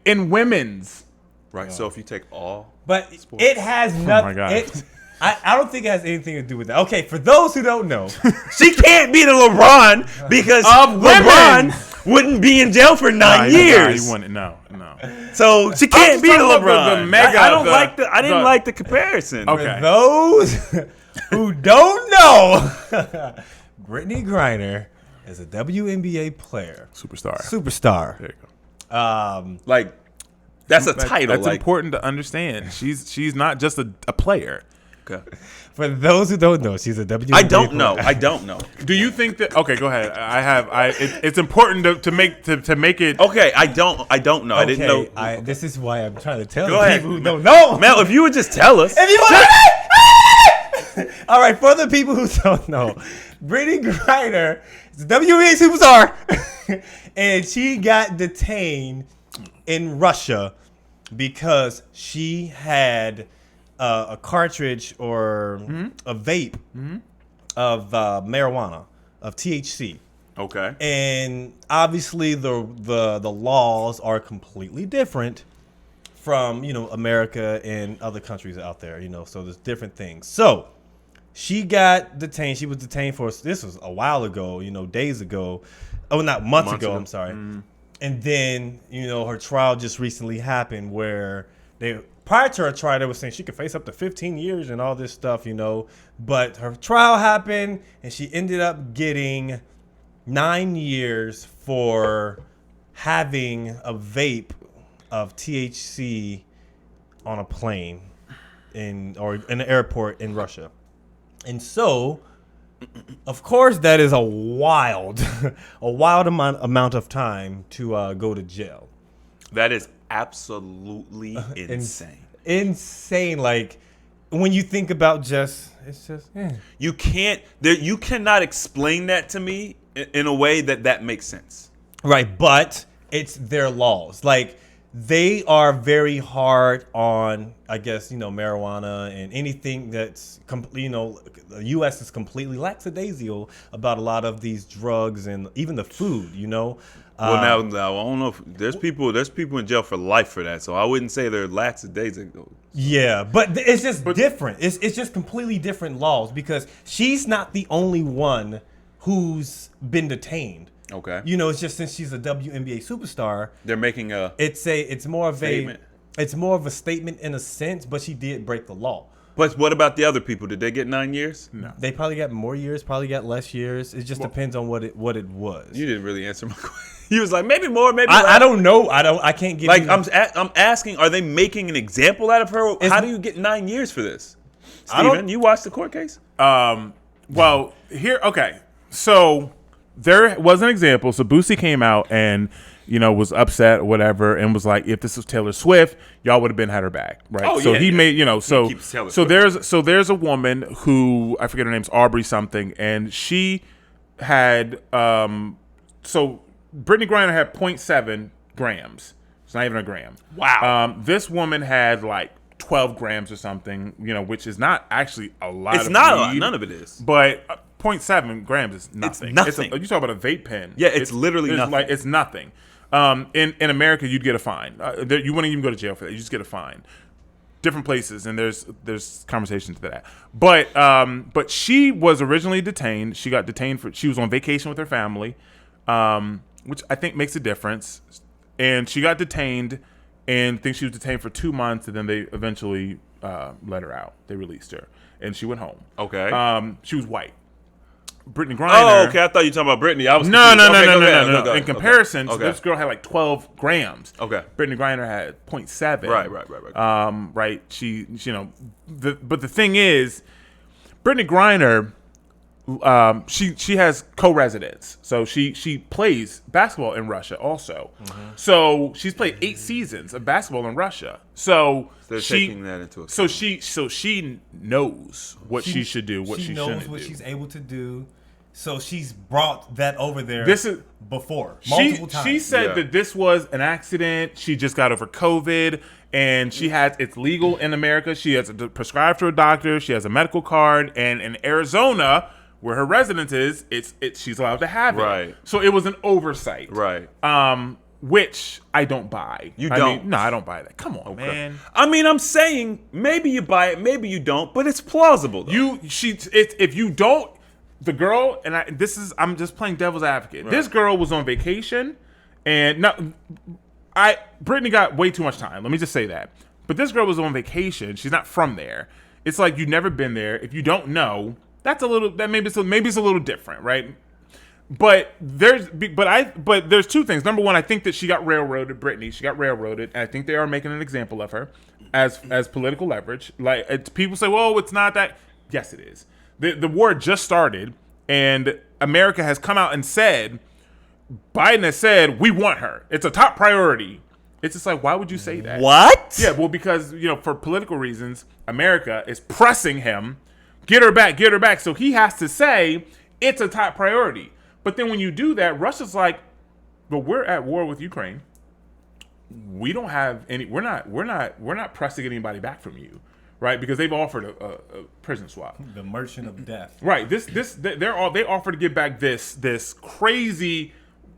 In women's. right? So if you take all, But it has nothing. God. I don't think it has anything to do with that. Okay, for those who don't know, she can't be the LeBron because Of women. LeBron wouldn't be in jail for 9 Nah, years. he wouldn't. No. So she can't be the talking about LeBron. the mega- I don't the- like the. I didn't the- like the comparison. Okay. for those who don't know, Brittany Griner is a WNBA player, Superstar. superstar. There you go. Like that's a title. That's like, important to understand. She's not just a player. okay. For those who don't know, she's a WNBA I don't know. player. I don't know. Do you think that? Okay, go ahead. It's important to make it. Okay, I don't know. I didn't know. This is why I'm trying to tell Go the ahead. people who don't know. Mel, if you would just tell us. If you want all right, for the people who don't know, Brittany Griner is a WNBA superstar, and she got detained in Russia because she had a cartridge or a vape of marijuana, of THC. Okay. And obviously the laws are completely different from, America and other countries out there, so there's different things. So she got detained. She was detained this was a while ago, days ago. Oh, not months ago, I'm sorry. And then, her trial just recently happened where prior to her trial, they were saying she could face up to 15 years and all this stuff, But her trial happened and she ended up getting 9 years for having a vape of THC on a plane or in an airport in Russia. And so, of course, that is a wild amount of time to go to jail. That is absolutely insane. Insane. Like, when you think about it's just, You cannot explain that to me in a way that makes sense. Right, but it's their laws. Like, they are very hard on, I guess, marijuana and anything that's, the U.S. is completely lackadaisical about a lot of these drugs and even the food, Well, now I don't know if there's people in jail for life for that, so I wouldn't say they're lackadaisical. Yeah, but it's just different. It's just completely different laws because she's not the only one who's been detained. Okay. It's just since she's a WNBA superstar, They're making a it's more of statement. It's more of a statement in a sense, but she did break the law. But what about the other people? Did they get 9 years? No. They probably got more years, probably got less years. It just depends on what it was. You didn't really answer my question. He was like, maybe more, maybe I less. don't know. I can't give Like you I'm asking, are they making an example out of her? How do you get 9 years for this? Steven, you watched the court case? Well, okay. So there was an example. So Boosie came out and was upset or whatever, and was like, if this was Taylor Swift, y'all would have had her back, right? Oh, so yeah, he yeah. made He keeps Taylor Swift. there's a woman who, I forget her name's Aubrey something, and she had so Brittany Griner had 0.7 grams. It's not even a gram. Wow. This woman had like 12 grams or something, which is not actually a lot. It's of not a lot. weed, None of it is. But 0.7 grams is nothing. nothing. You talk about a vape pen. Yeah, it's literally nothing. Like, it's nothing. In America, you'd get a fine. You wouldn't even go to jail for that. You just get a fine. Different places, and there's conversations to that. But she was originally detained. She got detained she was on vacation with her family, which I think makes a difference. And she got detained, and I think she was detained for 2 months, and then they eventually let her out. They released her, and she went home. Okay. She was white. Brittany Griner. Oh, okay. I thought you were talking about Brittany. I was No. confused. Okay, go ahead. Go In comparison, Okay. this girl had like 12 grams. Okay. Brittany Griner had 0.7. Right. Right. But the thing is, Brittany Griner she has co-residence, so she plays basketball in Russia also. So she's played 8 seasons of basketball in Russia. So They're taking that into account. So she knows what she should do, what she knows shouldn't what do. she's able to do. So she's brought that over there before multiple times. She said that this was an accident. She just got over COVID, and it's legal in America. She has to prescribe to a doctor. She has a medical card, and in Arizona, where her residence is, she's allowed to have it. Right. So it was an oversight. Right. Which I don't buy. You I don't? No, I don't buy that. Come on, man. I mean, I'm saying maybe you buy it, maybe you don't, but it's plausible. Though. If you don't, the girl, and I'm just playing devil's advocate. Right. This girl was on vacation, and Brittany got way too much time. Let me just say that. But this girl was on vacation. She's not from there. It's like you've never been there. If you don't know, maybe it's a little different, right? But there's two things. Number one, I think that she got railroaded. Brittany, she got railroaded, and I think they are making an example of her as political leverage. Like people say, well, it's not that. Yes, it is. The war just started, and America has come out and said, Biden has said, we want her. It's a top priority. It's just like, why would you say that? What? Yeah, well, because, for political reasons, America is pressing him, get her back. So he has to say it's a top priority. But then when you do that, Russia's like, but we're at war with Ukraine. We don't have any, we're not pressing anybody back from you. Right, because they've offered a prison swap. The merchant of death. Right. They offer to give back this crazy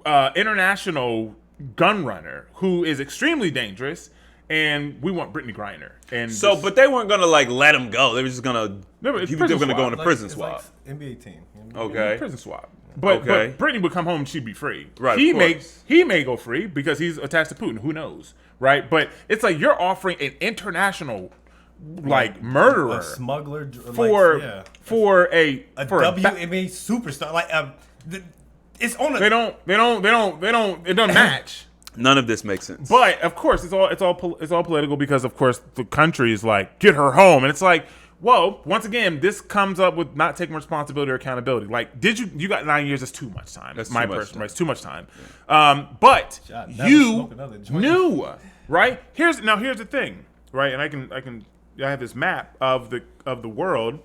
international gun runner who is extremely dangerous, and we want Brittany Griner. And But they weren't gonna let him go. They were just gonna. They were gonna go on a prison It's swap. like NBA team. Okay. prison swap. But Brittany would come home and she'd be free. Right. He may go free because he's attached to Putin. Who knows? Right. But it's like you're offering an international murderer, a smuggler for a WNBA superstar. It's on. They don't. It doesn't match. None of this makes sense. But of course, it's all political because of course the country is like, get her home, and it's like, whoa. Once again, this comes up with not taking responsibility or accountability. Like, you got 9 years? That's too much time. That's my personal right. It's too much time. But you knew, right? Here's the thing, right? And I have this map of the world,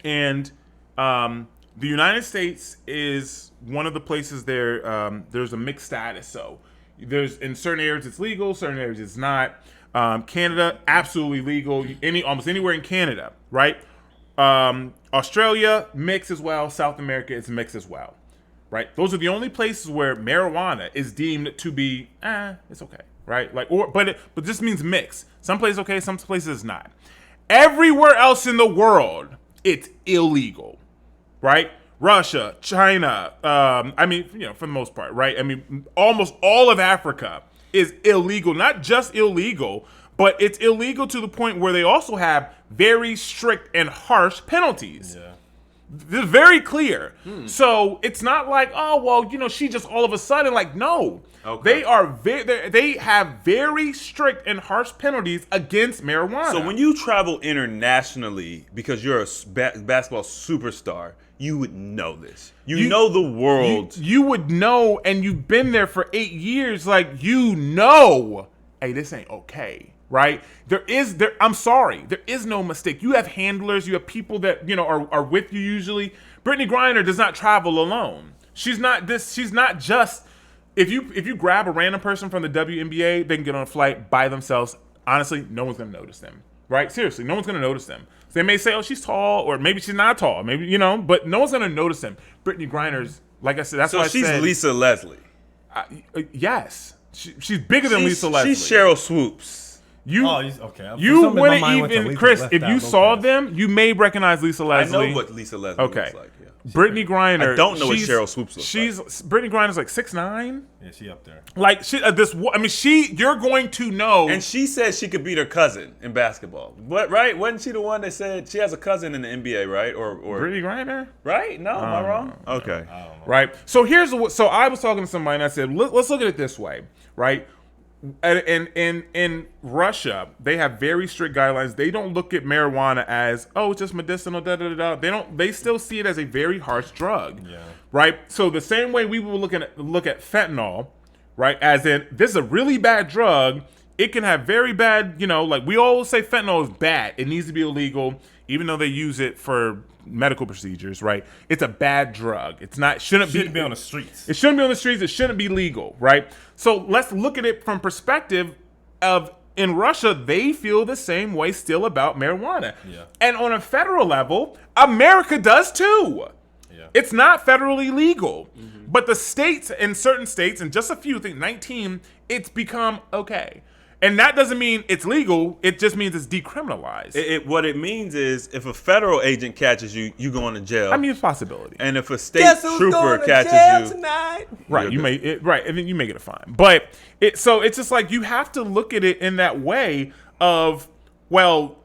and the United States is one of the places there. There's a mixed status, so there's in certain areas it's legal, certain areas it's not. Canada, absolutely legal. Almost anywhere in Canada, right? Australia, mixed as well. South America is mixed as well, right? Those are the only places where marijuana is deemed to be, it's okay, right? But this means mixed. Some places okay, some places it's not. Everywhere else in the world, it's illegal, right? Russia, China, for the most part, right? Almost all of Africa is illegal. Not just illegal, but it's illegal to the point where they also have very strict and harsh penalties. Yeah. They're very clear. So it's not like, she just all of a sudden, no. Okay. They have very strict and harsh penalties against marijuana. So when you travel internationally, because you're a basketball superstar, you would know this. You know the world. You would know, and you've been there for 8 years. Hey, this ain't okay, right? I'm sorry. There is no mistake. You have handlers. You have people that, are with you usually. Brittany Griner does not travel alone. She's not just, if you grab a random person from the WNBA, they can get on a flight by themselves. Honestly, no one's going to notice them, right? Seriously, no one's going to notice them. So they may say, oh, she's tall, or maybe she's not tall. Maybe, but no one's going to notice them. Brittany Griner's, like I said, that's why I said. So she's Lisa Leslie. Yes. She's bigger than Lisa Leslie. She's Cheryl Swoops. Okay. You wouldn't even, Chris, if you saw them, you may recognize Lisa Leslie. I know what Lisa Leslie looks like. Yeah. Brittany Griner. I don't know what Cheryl Swoops looks like. Brittany Griner's 6'9". Yeah, she up there. You're going to know. And she said she could beat her cousin in basketball. What, right? Wasn't she the one that said she has a cousin in the NBA, right? Or Brittany Griner? Right? No, am I wrong? Okay. Right. So I was talking to somebody and I said, let's look at it this way, right? and in Russia, they have very strict guidelines. They don't look at marijuana as, oh, it's just medicinal, da da da da. They still see it as a very harsh drug. Yeah. Right? So the same way we will look at fentanyl, right? As in, this is a really bad drug. It can have very bad, like we always say fentanyl is bad. It needs to be illegal, even though they use it for medical procedures, right? It's a bad drug. Shouldn't be on the streets. It shouldn't be on the streets. It shouldn't be legal, right? So let's look at it from perspective of, in Russia, they feel the same way still about marijuana. Yeah. And on a federal level, America does too. Yeah. It's not federally legal. But the states, in certain states, and just a few, I think 19, it's become okay. And that doesn't mean it's legal. It just means it's decriminalized. What it means is if a federal agent catches you, you going to jail. I mean, it's a possibility. And if a state trooper catches you, tonight? Right, and then you make it a fine. But so it's just like you have to look at it in that way of, well,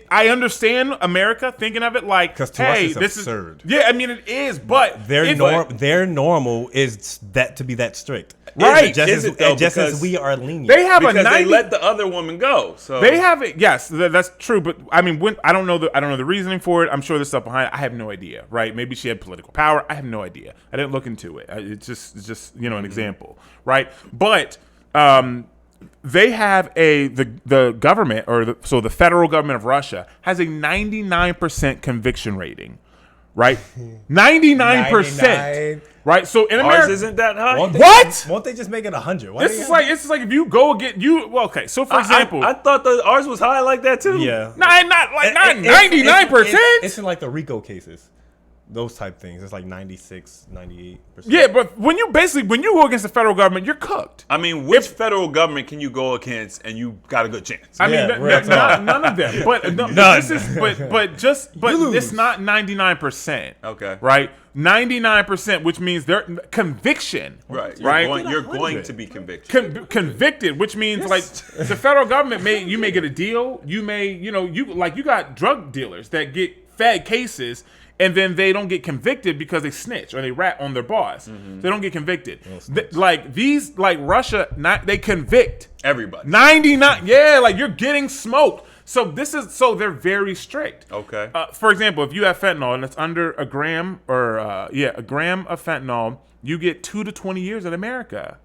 I understand America thinking of it like, 'Cause to us hey, it's this absurd. is yeah. I mean, it is, but Their normal is that to be that strict, Right. Is it though? Just as Because we are lenient. they have because a 90. they let the other woman go. So They have it. Yes, that's true. But I mean, I don't know the reasoning for it. I'm sure there's stuff behind it. I have no idea. Right? Maybe she had political power. I have no idea. I didn't look into it. It's just an example. Right? But they have the government so the federal government of Russia has a 99% conviction rating. Right? 99%. Right? So in ours America, isn't that high. What? Won't they just make it 100? It's like if you go get okay. So for example, I thought ours was high like that too. yeah, not 99%. It's in like the RICO cases, those type things. It's like 96, 98%. Yeah, but when you go against the federal government, you're cooked. I mean, which federal government can you go against and you got a good chance? I mean, Yeah, real talk. none of them. But None. this is but lose. it's not 99%. Okay. Right? 99%, which means they're conviction. Right. Right? You're going to be convicted. Convicted, which means like the federal government may get a deal. You may, you got drug dealers that get fed cases and then they don't get convicted because they snitch or they rat on their boss. They don't get convicted. Like Russia, they convict Everybody. 99. Yeah, like you're getting smoked. So they're very strict. Okay. For example, if you have fentanyl and it's under a gram a gram of fentanyl, you get 2 to 20 years in America,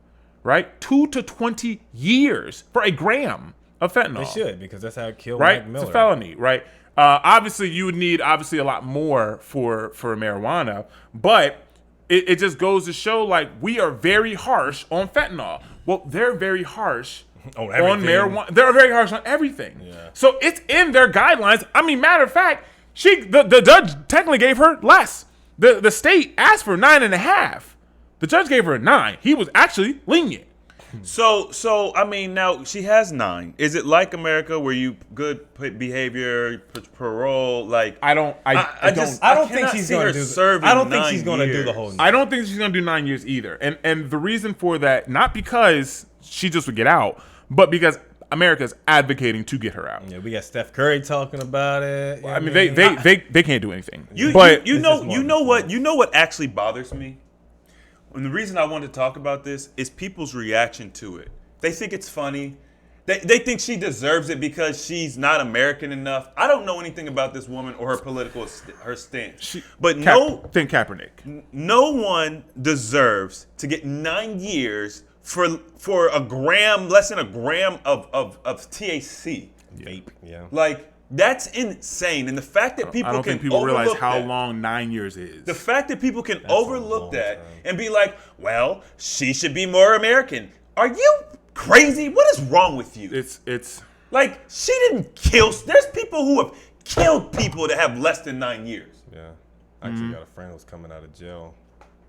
right? 2 to 20 years for a gram of fentanyl. They should, because that's how it killed Right? Mike Miller. It's a felony, right? Obviously, you would need a lot more for marijuana, but it just goes to show like we are very harsh on fentanyl. Well, they're very harsh On on everything. marijuana. They're very harsh on everything. Yeah. So it's in their guidelines. I mean, matter of fact, the judge technically gave her less. The state asked for 9.5. The judge gave her a 9. He was actually lenient. So I mean, now she has 9. Is it like America where you good behavior, parole? Like I don't think cannot she's see going her to do. serving I don't think 9 she's going to do the years. whole. I don't think she's gonna do 9 years either. And the reason for that, not because she just would get out, but because America's advocating to get her out. Yeah, we got Steph Curry talking about it. I mean, they can't do anything. You but know what actually bothers me? And the reason I wanted to talk about this is people's reaction to it. They think it's funny. They think she deserves it because she's not American enough. I don't know anything about this woman or her stance. But think Kaepernick. no one deserves to get 9 years for a gram, less than a gram of THC. Vape. Yeah. Like, that's insane. And the fact that people I don't can think people realize overlook how that, long 9 years is. the fact that people can a overlook long that time. and be like, well, she should be more American. Are you crazy? What is wrong with you? It's Like, she didn't kill. There's people who have killed people that have less than 9 years. Yeah. I actually got a friend who's coming out of jail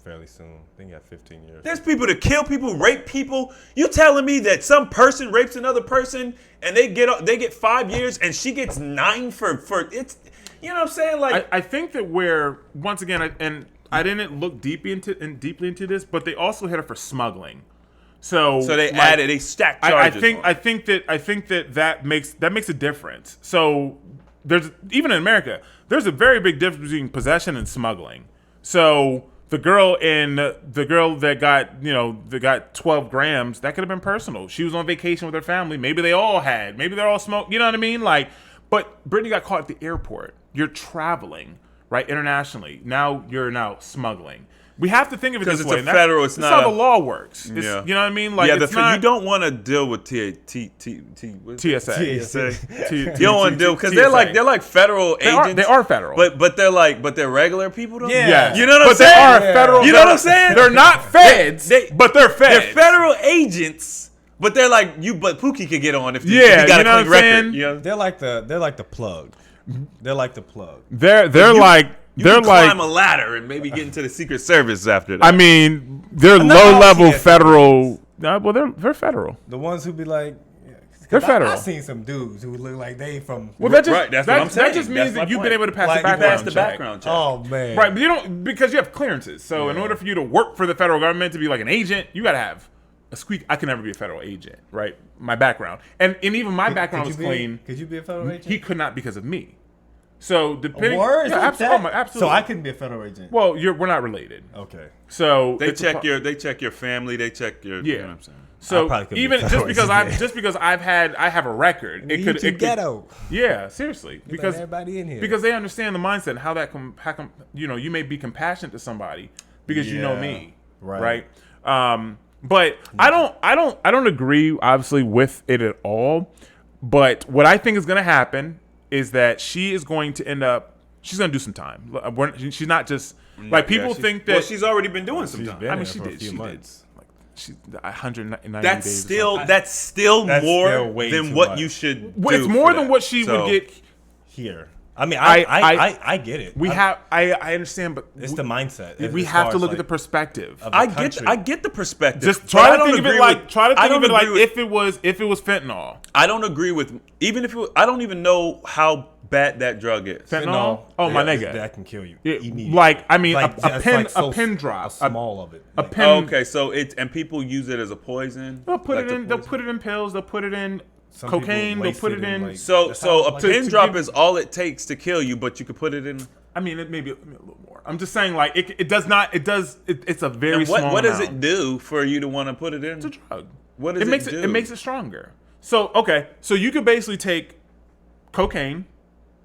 fairly soon. I think he got 15 years. There's people that kill people, rape people. You telling me that some person rapes another person and they get 5 years and she gets 9 for it's, you know what I'm saying? Like, I think that where once again I didn't look deeply into this, but they also hit her for smuggling. So they stacked charges. I think that makes a difference. So there's even in America, there's a very big difference between possession and smuggling. So the girl that got 12 grams, that could have been personal. She was on vacation with her family. Maybe they all had. Maybe they're all smoked. You know what I mean? Like, but Brittany got caught at the airport. You're traveling, right, internationally. Now you're smuggling. We have to think of it this Because way. it's a federal. It's That's not how the law works. It's, Yeah. You know what I mean? Like, yeah, it's not you don't want to deal with TSA. TSA. You don't want to deal because they're like federal agents. They are federal. but they're regular people though. Yeah. Yes. You know what I'm but saying? they are federal. You know what I'm saying? They're not feds, but they're feds. They're federal agents, but they're like you. But Pookie could get on if he Yeah, got you know a what clean I'm record. saying? You know? They're like the plug. They're like the plug. They're You they're can like climb a ladder and maybe get into the Secret Service after that. I mean, they're not all low level TSA. federal. Well, they're federal. The ones who be like, yeah, 'cause They're federal. I seen some dudes who look like they from. Well, that just Right, that's what I'm saying. that just means That's my that you've point. been able to pass Like, the you background Pass the check. background check. Oh man. Right, but you don't because you have clearances. So in order for you to work for the federal government to be like an agent, you got to have a squeak. I can never be a federal agent, right? My background and even my background was clean. Could you be a federal agent? He could not because of me. So depending, Words yeah, like absolutely, that? absolutely. So I couldn't be a federal agent. Well, we're not related. Okay. So They it's a check pro- your family. They check your. Yeah. You know what I'm saying? I So probably couldn't be even federal just because I have a record, it could ghetto. Yeah, seriously, because everybody in here. because they understand the mindset and how you may be compassionate to somebody because you know Yeah, me, right. But I don't agree obviously with it at all. But what I think is going to happen is that she is going to end up. She's going to do some time. She's not just like people think that. Well, she's already been doing some time. been I mean, there she for a did. few She did. months. Like she 190 That's days. or still something. that's more still way than too what much. you should. Well, it's do more for than that. what she So, would get. Here. I mean, I- I get it. I understand, but It's the mindset. we have to look at the perspective. of- I country. get the perspective. Just but try I to don't think of it agree like with- I don't agree with- if it was fentanyl. I don't agree with even if it, I don't even know how bad that drug is. Fentanyl. Oh my nigga. that can kill you. It- immediately. like I mean, Like, a just pin like so a pin drop, a small of it. a Like, pin. Okay, so it's and people use it as a poison. They'll put Like it the in. They'll poison? put it in pills. They'll put it in Some people cocaine. They'll lace put it it in, in. like- So That's so how- a like, pin to drop give- is all it takes to kill you, but you could put it in. I mean, maybe a little more. I'm just saying, like it does not. It does. It's a very And what small. what does amount. it do for you to want to put it in? It's a drug. What does it makes it do? It makes it stronger. So okay, so you could basically take cocaine,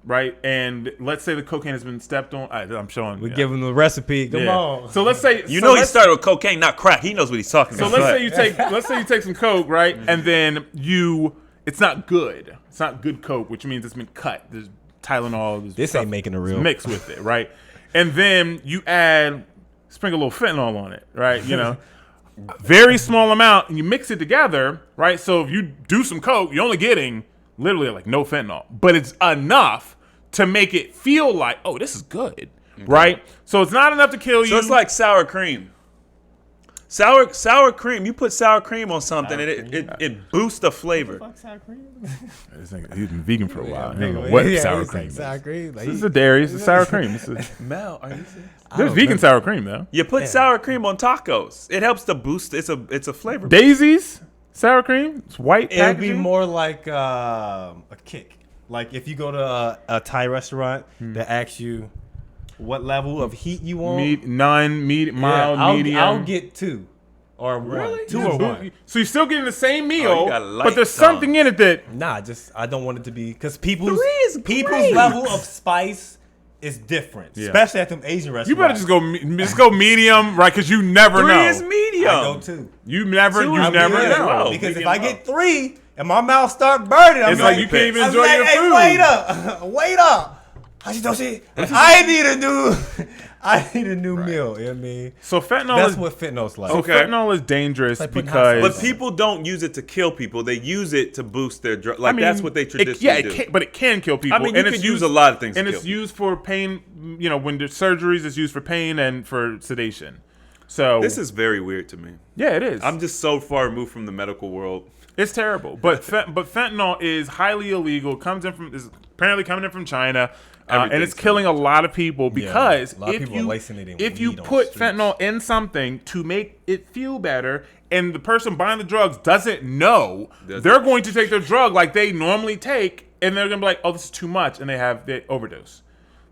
right? And let's say the cocaine has been stepped on. I'm showing. we give him the recipe. Come Yeah. on. So let's say You so know he let's- started with cocaine, not crack. He knows what he's talking So about. let's say you take some coke, right? And then it's not good. It's not good coke, which means it's been cut. There's Tylenol. There's This stuff ain't making it real. mixed with it, right? And then you sprinkle a little fentanyl on it, right? You know, very small amount, and you mix it together, right? So if you do some coke, you're only getting literally like no fentanyl, but it's enough to make it feel like, oh, this is good, right? So it's not enough to kill you. So it's like sour cream. Sour cream. You put sour cream on something, and it boosts the flavor. This nigga, he's been vegan for a while. I don't know Yeah, what yeah, sour it's cream like is. sour cream. Like, This is a dairy. It's a sour cream. Mel, are you serious? There's vegan sour cream though. You put sour cream on tacos. It helps to boost. It's a flavor. Daisy's sour cream. It's white It would be packaging. more like a kick. Like if you go to a Thai restaurant that asks you what level of heat you want. None, mild, I'll, medium. I'll get 2 or 1. Really? 2 or 1. So you're still getting the same meal, Oh, you got light but there's something in it that Nah, I don't want it to be because people's 3 is great. level of spice is different, Yeah. especially at them Asian restaurants. you better just go medium, right? Because you never 3 know. is medium. I go 2. You never Two know. is medium. Yeah, Wow, because if medium I low. get 3 and my mouth start burning, I'm It's like you can't even I'm enjoy like, your hey, food. wait up, wait up. I need a new meal. You know what I mean? So fentanyl That's is what fentanyl's like. Okay. fentanyl is dangerous like putting hot because But people don't use it to kill people. They use it to boost their drug. Like that's what they traditionally do. But it can kill people. I mean, you and could it's use used, a lot of things to and kill it's people. used for pain. You know, when there's surgeries, it's used for pain and for sedation. So This is very weird to me. yeah, it is. I'm just so far removed from the medical world. It's terrible, but fentanyl is highly illegal. Is apparently coming in from China, and Everything's it's killing a lot of people because a lot of people are lacing it in if you weed on the put streets. fentanyl in something to make it feel better, and the person buying the drugs doesn't know, they're going to take their drug like they normally take, and they're gonna be like, "Oh, this is too much," and they overdose.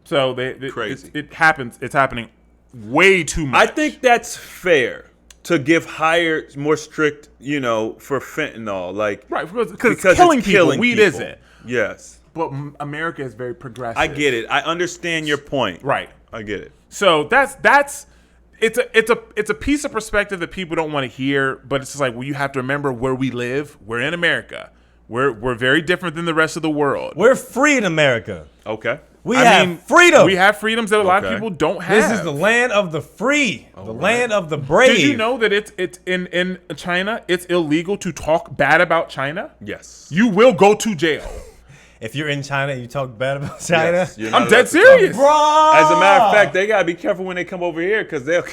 So Crazy. It happens. It's happening way too much. I think that's fair to give higher, more strict, for fentanyl, like right because it's killing people. Weed isn't. Yes, but America is very progressive. I get it. I understand your point. Right. I get it. So that's it's a piece of perspective that people don't want to hear, but it's just like, well, you have to remember where we live. We're in America. We're very different than the rest of the world. We're free in America. Okay. We have freedom. We have freedoms that a lot of Okay. people don't have. This is the land of the free, the land of the brave. Did you know that it's in China, it's illegal to talk bad about China? Yes. You will go to jail. If you're in China and you talk bad about China, Yes, you're not I'm allowed dead to talk. serious. bro. As a matter of fact, they gotta be careful when they come over here because they'll.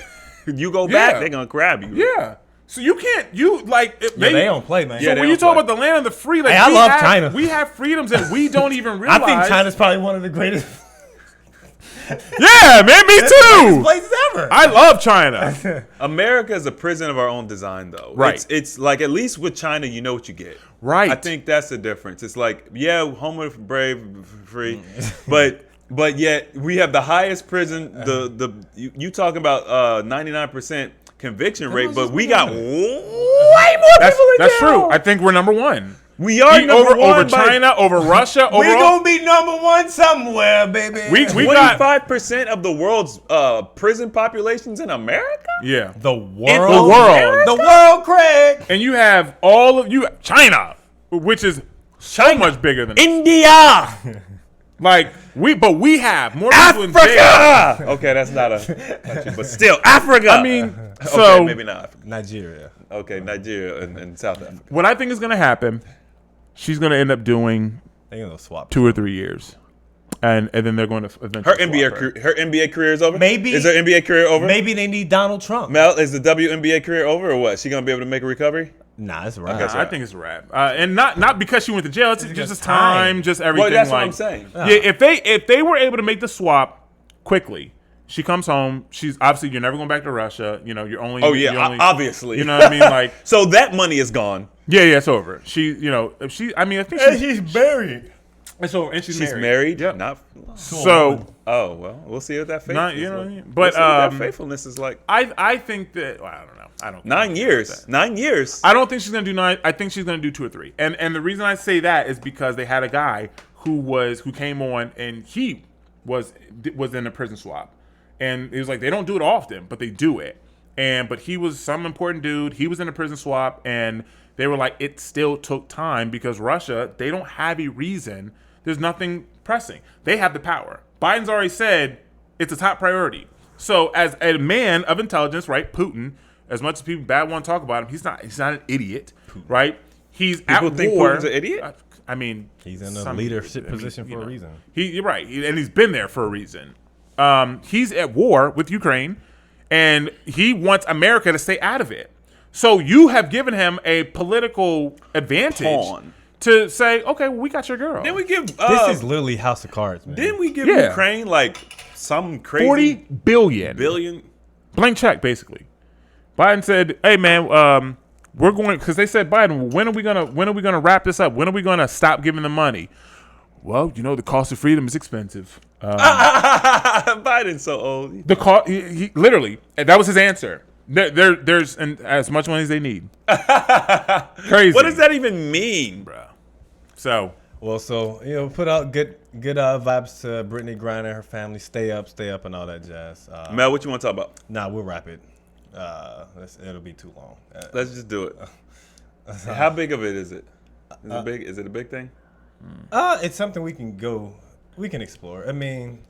You go back, Yeah. they're gonna grab you. Yeah. So you can't they don't play, man. Yeah, So they when you don't talk play. about the land of the free, like Hey, I we love have, China. We have freedoms that we don't even I realize. think China's probably one of the greatest Yeah, man, me too. places ever. I love China. America is a prison of our own design, though. Right. It's like, at least with China, you know what you get. Right. I think that's the difference. It's like, yeah, home of the brave, free, but yet we have the highest prison. You talking about 99% conviction rate, but we got way more That's people in that's jail. true. I think we're number one. We are number one over by China, over Russia, we overall. gonna be number one somewhere, baby. We got 25% of the world's prison populations in America. yeah. the world. The world. The world, Craig. And you have all of you China, which is so much bigger than India, like we have more people in jail. Africa. Okay, that's not a country, but still Africa. I mean, okay, so maybe not Africa. Nigeria. Okay, Nigeria and South Africa. what I think is going to happen, she's going to end up doing They gonna swap. 2 or 3 years, and then they're going to eventually Her swap her NBA career is over. Maybe- Is her NBA career over? Maybe they need Donald Trump. Mel, is the WNBA career over or what? She gonna be able to make a recovery? Nah, it's right. Okay, I think it's a wrap, and not because she went to jail. It's just time. time, just everything. Well, that's like, what I'm saying. Yeah, if they were able to make the swap quickly, she comes home. She's obviously you're never going back to Russia. You're only. Oh yeah, you're only, obviously. You know what I mean? Like So that money is gone. yeah, it's over. She, if she, I mean, I think she's buried. it's over, and she's Married. Yep. Not. So Oh well, we'll see what that faithfulness. not, you know, what I is mean? like. But We'll see what that faithfulness is like. I think that I don't know. I don't. 9 years. 9 years. I don't think she's gonna do 9. I think she's gonna do 2 or 3. And the reason I say that is because they had a guy who came on and he was in a prison swap, and it was like they don't do it often, but they do it. But he was some important dude. He was in a prison swap, and they were like, it still took time because Russia, they don't have a reason. There's nothing pressing. They have the power. Biden's already said it's a top priority. So as a man of intelligence, right, Putin. As much as people bad want to talk about him, he's not an idiot, right? He's People at think war. Putin's an idiot? I mean, He's in a some leadership people, position for a reason. You're right, and he's been there for a reason. He's at war with Ukraine, and he wants America to stay out of it. So you have given him a political advantage Pawn. to say, okay, well, we got your girl. Then we give. This is literally House of Cards, man. Didn't we give Yeah. Ukraine like some crazy 40 billion. billion? Blank check, basically. Biden said, "Hey, man, we're going because they said, Biden, when are we gonna wrap this up? When are we gonna stop giving them money?" Well, the cost of freedom is expensive. Biden's so old. The cost, he literally, that was his answer. There's as much money as they need. Crazy. What does that even mean? bro? So Well, so put out good vibes to Brittany Griner, her family. Stay up, and all that jazz. Mel, what you want to talk about? Nah, we'll wrap it. It'll be too long. Let's just do it. How big of it is it? Is it big? Is it a big thing? It's something we can explore. I mean,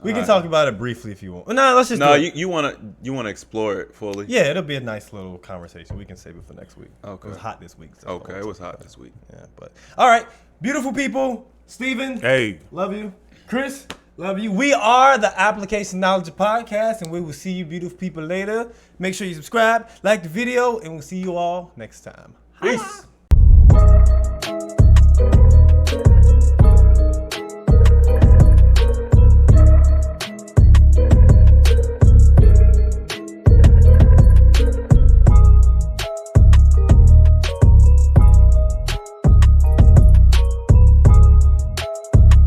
we can talk about it briefly if you want. No, let's just. No, do it. you wanna explore it fully. Yeah, it'll be a nice little conversation. We can save it for next week. Okay. It was hot this week. So Okay, it was hot this week. Yeah, but all right, beautiful people. Steven, hey, love you. Chris, love you. We are the Application Knowledge Podcast, and we will see you beautiful people later. Make sure you subscribe, like the video, and we'll see you all next time. Peace.